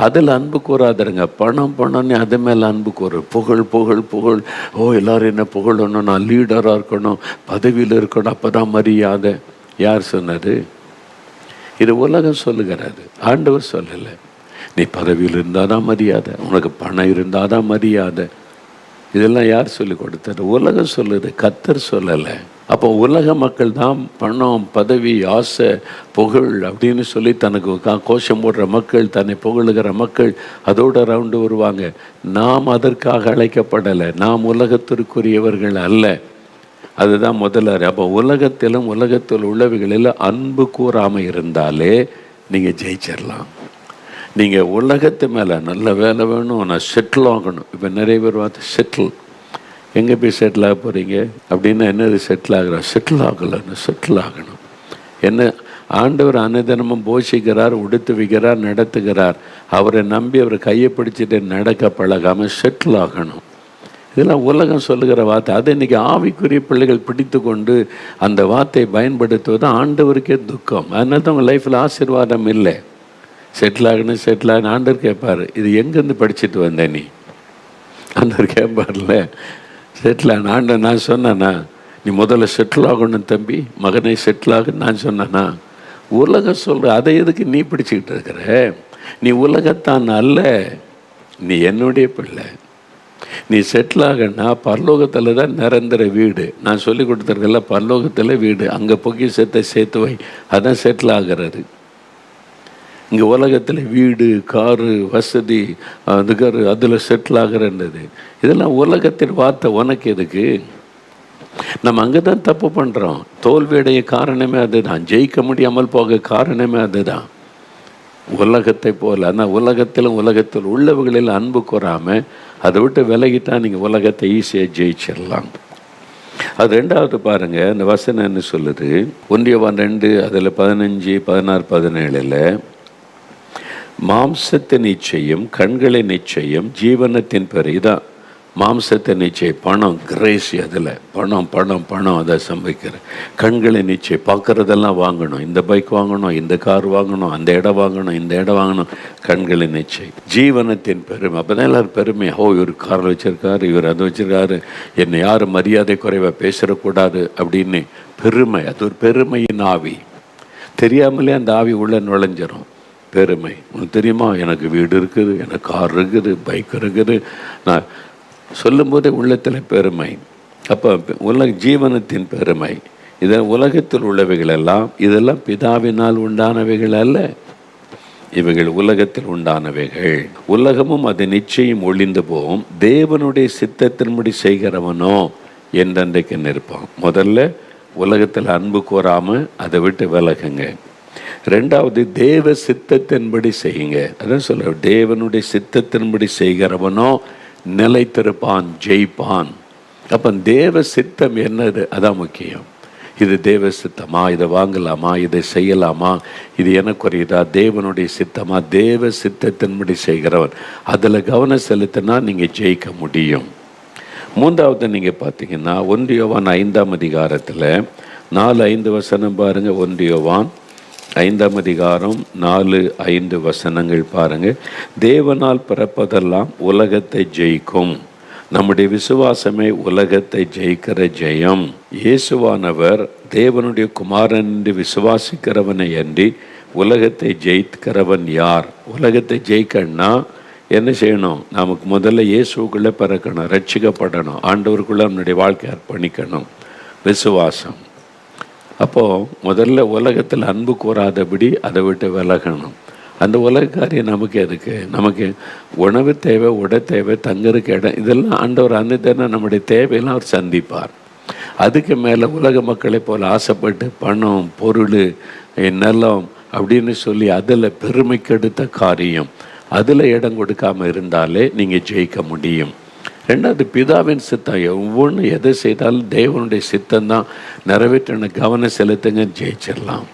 அதில் அன்பு கூறாதருங்க. பணம்னு அது மேலே அன்பு கூறு. புகழ் புகழ் புகழ், எல்லோரும் என்ன புகழணும், நான் லீடராக இருக்கணும், பதவியில் இருக்கணும், அப்போ தான் மரியாதை. யார் சொன்னது? இது உலகம் சொல்லுகிறது, ஆண்டவர் சொல்லலை. நீ பதவியில் இருந்தால் தான் மரியாதை, உனக்கு பணம் இருந்தால் தான் மரியாதை. இதெல்லாம் யார் சொல்லி கொடுத்தாரு? உலகம் சொல்லுது, கர்த்தர் சொல்லலை. அப்போ உலக மக்கள் தான் பணம், பதவி, ஆசை, புகழ் அப்படின்னு சொல்லி தனக்கு கோஷம் போடுற மக்கள், தன்னை புகழுகிற மக்கள், அதோட ரவுண்டு வருவாங்க. நாம் அதற்காக அழைக்கப்படலை, நாம் உலகத்திற்குரியவர்கள் அல்ல. அதுதான் முதலாறு. அப்போ உலகத்தில் உள்ளவைகளில் அன்பு கூறாமல் இருந்தாலே நீங்கள் ஜெயிச்சிடலாம். நீங்கள் உலகத்து மேலே நல்ல வேலை வேணும், நான் செட்டில் ஆகணும். இப்போ நிறைய பேர் செட்டில், எங்கே போய் செட்டில் ஆக போகிறீங்க அப்படின்னா என்னது செட்டில் ஆகிறா? செட்டில் ஆகணும். என்ன? ஆண்டவர் அனுதினமும் போஷிக்கிறார், உடுத்து வைக்கிறார், நடத்துகிறார். அவரை நம்பி அவர் கையை பிடிச்சிட்டு நடக்க பழகாமல் செட்டில் ஆகணும். இதெல்லாம் உலகம் சொல்லுகிற வார்த்தை. அதை இன்றைக்கி ஆவிக்குரிய பிள்ளைகள் பிடித்து கொண்டு அந்த வார்த்தையை பயன்படுத்துவது ஆண்டவருக்கே துக்கம். அதனால தான் உங்கள் லைஃப்பில் ஆசீர்வாதம் இல்லை. செட்டில் ஆகணும் ஆண்டவர் கேட்பார், இது எங்கேருந்து படிச்சுட்டு வந்தேன் நீ? ஆண்டவர் கேட்பார்ல, செட்டில் ஆகணும். ஆண்டவர் நான் சொன்னேன்னா, நீ முதல்ல செட்டில் ஆகணும் தம்பி, மகனை செட்டில் ஆகுன்னு நான் சொன்னேன்னா? உலகம் சொல்கிற அதை எதுக்கு நீ பிடிச்சிக்கிட்டு இருக்கிற? நீ உலகத்தான் அல்ல, நீ என்னுடைய பிள்ளை. நீ செட்டில் ஆகன்னா பரலோகத்தில் தான் நிரந்தர வீடு. நான் சொல்லி கொடுத்துருக்கல, பரலோகத்தில் வீடு, அங்கே பொக்கிஷத்தை சேர்த்து வை, அதான் செட்டில் ஆகிறது. இங்கே உலகத்தில் வீடு, காரு, வசதி, அதுக்காரு, அதில் செட்டில் ஆகிறன்றது, இதெல்லாம் உலகத்தின் வார்த்தை. உனக்கு எதுக்கு? நம்ம அங்கே தான் தப்பு பண்ணுறோம். தோல்வியுடைய காரணமே அதுதான், ஜெயிக்க முடியாமல் போக காரணமே அதுதான். உலகத்தை போல். ஆனால் உலகத்தில் உள்ளவர்களில் அன்பு கூறாமல் அதை விட்டு விலகிட்டால் நீங்கள் உலகத்தை ஈஸியாக ஜெயிச்சிடலாம். அது ரெண்டாவது பாருங்கள், அந்த வசனம் என்ன சொல்லுது? 1 யோவான் 2 அதில் 15, 16, 17 மாம்சத்தின் நிச்சயம், கண்களின் நிச்சயம், ஜீவனத்தின் பெரு. இதான் மாம்சத்தின் நிச்சயம், பணம், கிரேசி, அதில் பணம் அதை சம்பாதிக்கிற. கண்களின் நிச்சயம், பார்க்குறதெல்லாம் வாங்கணும், இந்த பைக் வாங்கணும், இந்த கார் வாங்கணும், அந்த இடம் வாங்கணும், கண்களின் நிச்சயம். ஜீவனத்தின் பெருமை, அப்போ தான் எல்லோரும் பெருமை. இவர் கார் வச்சுருக்காரு, இவர் அதை வச்சுருக்காரு, என்னை யாரும் மரியாதை குறைவாக பேசிடக்கூடாது அப்படின்னு பெருமை. அது ஒரு பெருமையின் ஆவி. தெரியாமலே அந்த ஆவி உள்ளே நுழைஞ்சிடும். பெருமை. உனக்கு தெரியுமா, எனக்கு வீடு இருக்குது, எனக்கு கார் இருக்குது, பைக் இருக்குது, நான் சொல்லும்போதே உள்ளத்தில் பெருமை. அப்போ ஜீவனத்தின் பெருமை. இதில் உலகத்தில் உள்ளவைகள் எல்லாம், இதெல்லாம் பிதாவினால் உண்டானவைகள் அல்ல, இவைகள் உலகத்தில் உண்டானவைகள். உலகமும் அது நிச்சயம் ஒளிந்து போகும், தேவனுடைய சித்தத்தின்படி செய்கிறவனோ என்றென்றைக்கு நிற்பான். முதல்ல உலகத்தில் அன்பு கூறாமல் அதை விட்டு விலகுங்க. ரெண்டாவது, தேவ சித்தத்தின்படி செய்யுங்க. அதான் சொல்ல, தேவனுடைய சித்தத்தின்படி செய்கிறவனோ நிலைத்திருப்பான், ஜெயிப்பான். அப்போ தேவ சித்தம் என்னது? அதான் முக்கியம். இது தேவ சித்தமா, இதை வாங்கலாமா, இதை செய்யலாமா, இது எனக்குரியதா, தேவனுடைய சித்தமா? தேவ சித்தத்தின்படி செய்கிறவன் அதில் கவனம் செலுத்தினா நீங்கள் ஜெயிக்க முடியும். மூன்றாவது நீங்கள் பார்த்தீங்கன்னா 1 யோவான் 5ஆம் அதிகாரத்தில் 4-5 வசனம் பாருங்கள். 1 யோவான் 5ஆம் அதிகாரம் 4-5 வசனங்கள் பாருங்கள். தேவனால் பிறப்பதெல்லாம் உலகத்தை ஜெயிக்கும். நம்முடைய விசுவாசமே உலகத்தை ஜெயிக்கிற ஜெயம். இயேசுவானவர் தேவனுடைய குமாரன் என்று விசுவாசிக்கிறவனை அன்றி உலகத்தை ஜெயிக்கிறவன் யார்? உலகத்தை ஜெயிக்கணும்னா என்ன செய்யணும்? நமக்கு முதல்ல இயேசுக்குள்ளே பிறக்கணும், ரட்சிக்கப்படணும், ஆண்டவருக்குள்ளே நம்முடைய வாழ்க்கை அர்ப்பணிக்கணும், விசுவாசம். அப்போது முதல்ல உலகத்தில் அன்பு கூறாதபடி அதை விட்டு விலகணும். அந்த உலக காரியம் நமக்கு எதுக்கு? நமக்கு உணவு தேவை, உடை தேவை, தங்கருக்கு இடம், இதெல்லாம் ஆண்டவர் அன்னைத்தானே நம்முடைய தேவையெல்லாம் அவர் சந்திப்பார். அதுக்கு மேலே உலக மக்களை போல் ஆசைப்பட்டு பணம், பொருள், நிலம் அப்படின்னு சொல்லி அதில் பெருமைக்கெடுத்த காரியம், அதில் இடம் கொடுக்காமல் இருந்தாலே நீங்கள் ஜெயிக்க முடியும். ரெண்டாவது, பிதாவின் சித்தம். ஒவ்வொன்று எதை செய்தாலும் தேவனுடைய சித்தம்தான் நிறைவேற்றின கவனம் செலுத்துங்க, ஜெயிச்சிடலாம்.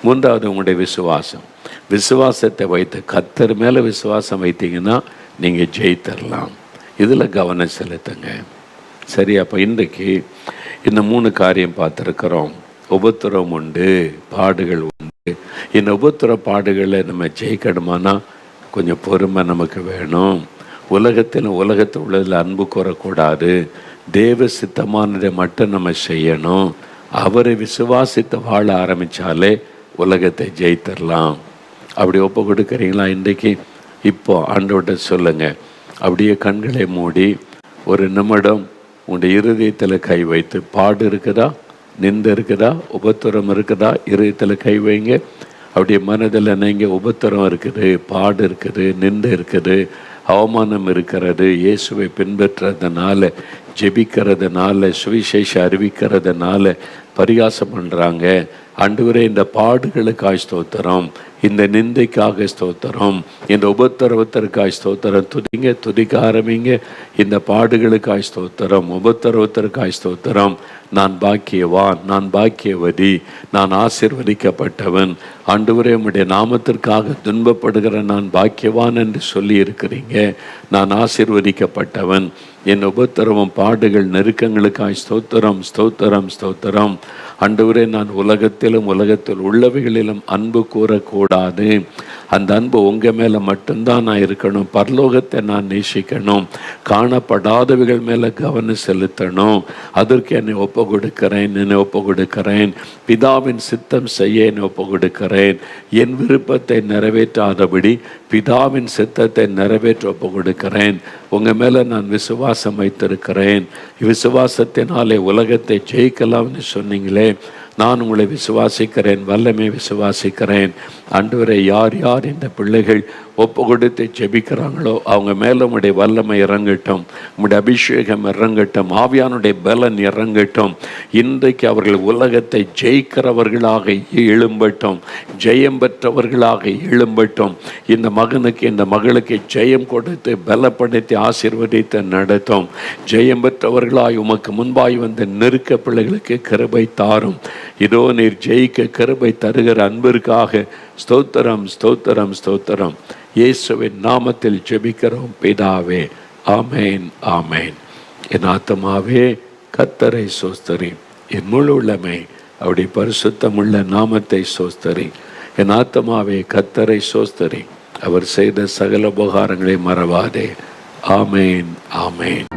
மூன்றாவது, உங்களுடைய விசுவாசம். விசுவாசத்தை வைத்து கர்த்தர் மேலே விசுவாசம் வைத்தீங்கன்னா நீங்கள் ஜெயித்தரலாம். இதில் கவனம் செலுத்துங்க. சரி, அப்போ இன்றைக்கு இந்த 3 காரியம் பார்த்துருக்குறோம். உபத்திரம் உண்டு, பாடுகள் உண்டு. இந்த உபத்திர பாடுகளை நம்ம ஜெயிக்கணுமானா கொஞ்சம் பொறுமை நமக்கு வேணும். உலகத்தில் உள்ளதில் அன்பு கூறக்கூடாது. தேவ சித்தமானதை மட்டும் நம்ம செய்யணும். அவரை விசுவாசித்து வாழ ஆரம்பித்தாலே உலகத்தை ஜெயித்தரலாம். அப்படி ஒப்பு கொடுக்குறீங்களா? இன்றைக்கு இப்போ ஆண்டவர்கிட்ட சொல்லுங்கள். அப்படியே கண்களை மூடி ஒரு நிமிடம் உங்களுடைய இருதயத்தில் கை வைத்து, பாடு இருக்குதா, நிந்த இருக்குதா, உபத்திரம் இருக்குதா, இருதயத்தில் கை வைங்க. அப்படியே மனதில் நீங்கள் உபத்திரம் இருக்குது, பாடு இருக்குது, நிந்த இருக்குது, அவமானம் இருக்கிறது, இயேசுவை பின்பற்றுறதுனால, ஜெபிக்கிறதுனால, சுவிசேஷம் அறிவிக்கிறதுனால பரிகாசம் பண்ணுறாங்க. ஆண்டவரே, இந்த பாடுகளுக்காக ஸ்தோத்திரம், இந்த நிந்தைக்காக ஸ்தோத்திரம், இந்த உபத்திரவத்திற்காக ஸ்தோத்திரம். துதிக்க ஆரம்பிங்க. இந்த பாடுகளுக்காக ஸ்தோத்திரம், உபத்திரவத்திற்காக ஸ்தோத்திரம். நான் பாக்கியவான், நான் பாக்கியவதி, நான் ஆசீர்வதிக்கப்பட்டவன். ஆண்டவரே, உம்முடைய நாமத்திற்காக துன்பப்படுகிற நான் பாக்கியவான் என்று சொல்லி இருக்கிறீங்க. நான் ஆசீர்வதிக்கப்பட்டவன். என் உபத்திரவம், பாடுகள், நெருக்கங்களுக்காய் ஸ்தோத்திரம், ஸ்தோத்திரம், ஸ்தோத்திரம். ஆண்டவரே, நான் உலகத்திலும் உலகத்தில் உள்ளவைகளிலும் அன்பு கூறக்கூடாது. அந்த அன்பு உங்கள் மேலே மட்டும்தான் நான் இருக்கணும். பரலோகத்தை நான் நேசிக்கணும். காணப்படாதவைகள் மேலே கவனம் செலுத்தணும். அதற்கு என்னை ஒப்பு கொடுக்கிறேன். பிதாவின் சித்தம் செய்ய என்னை ஒப்பு கொடுக்கிறேன். என் விருப்பத்தை நிறைவேற்றாதபடி பிதாவின் சித்தத்தை நிறைவேற்ற ஒப்பு கொடுக்கிறேன். உங்கள் மேலே நான் விசுவாசம் வைத்திருக்கிறேன். விசுவாசத்தினாலே உலகத்தை ஜெயிக்கலாம்னு சொன்னீங்களே, நான் உங்களை விசுவாசிக்கிறேன், வல்லமை விசுவாசிக்கிறேன். ஆண்டவரே, யார் யார் இந்த பிள்ளைகள் ஒப்பு கொடுத்து ஜெபிக்கிறாங்களோ அவங்க மேலே உம்முடைய வல்லமை இறங்கட்டும், உம்முடைய அபிஷேகம் இறங்கட்டும், ஆவியானுடைய பலன் இறங்கட்டும். இன்றைக்கு அவர்கள் உலகத்தை ஜெயிக்கிறவர்களாக எழும்பட்டும், ஜெயம் பெற்றவர்களாக எழும்பட்டும். இந்த மகனுக்கு, இந்த மகளுக்கு ஜெயம் கொடுத்து பலப்படுத்தி ஆசீர்வதித்து நடத்தும். ஜெயம் பெற்றவர்களாய் உமக்கு முன்பாய் வந்த நெருக்க பிள்ளைகளுக்கு கிருபை தாரும். இதோ நீர் ஜெயிக்க கிருபை தருகிற அன்பிற்காக ஸ்தோத்திரம், ஸ்தோத்திரம், ஸ்தோத்திரம். இயேசுவின் நாமத்தில் ஜெபிக்கிறோம் பிதாவே. ஆமேன், ஆமேன். என் ஆத்துமாவே கர்த்தரை சோஸ்தரி, என் முழு உள்ளமே அவருடைய பரிசுத்தமுள்ள நாமத்தை சோஸ்தரி. என் ஆத்துமாவே கர்த்தரை சோஸ்தரி, அவர் செய்த சகல உபகாரங்களை மறவாதே. ஆமேன், ஆமேன்.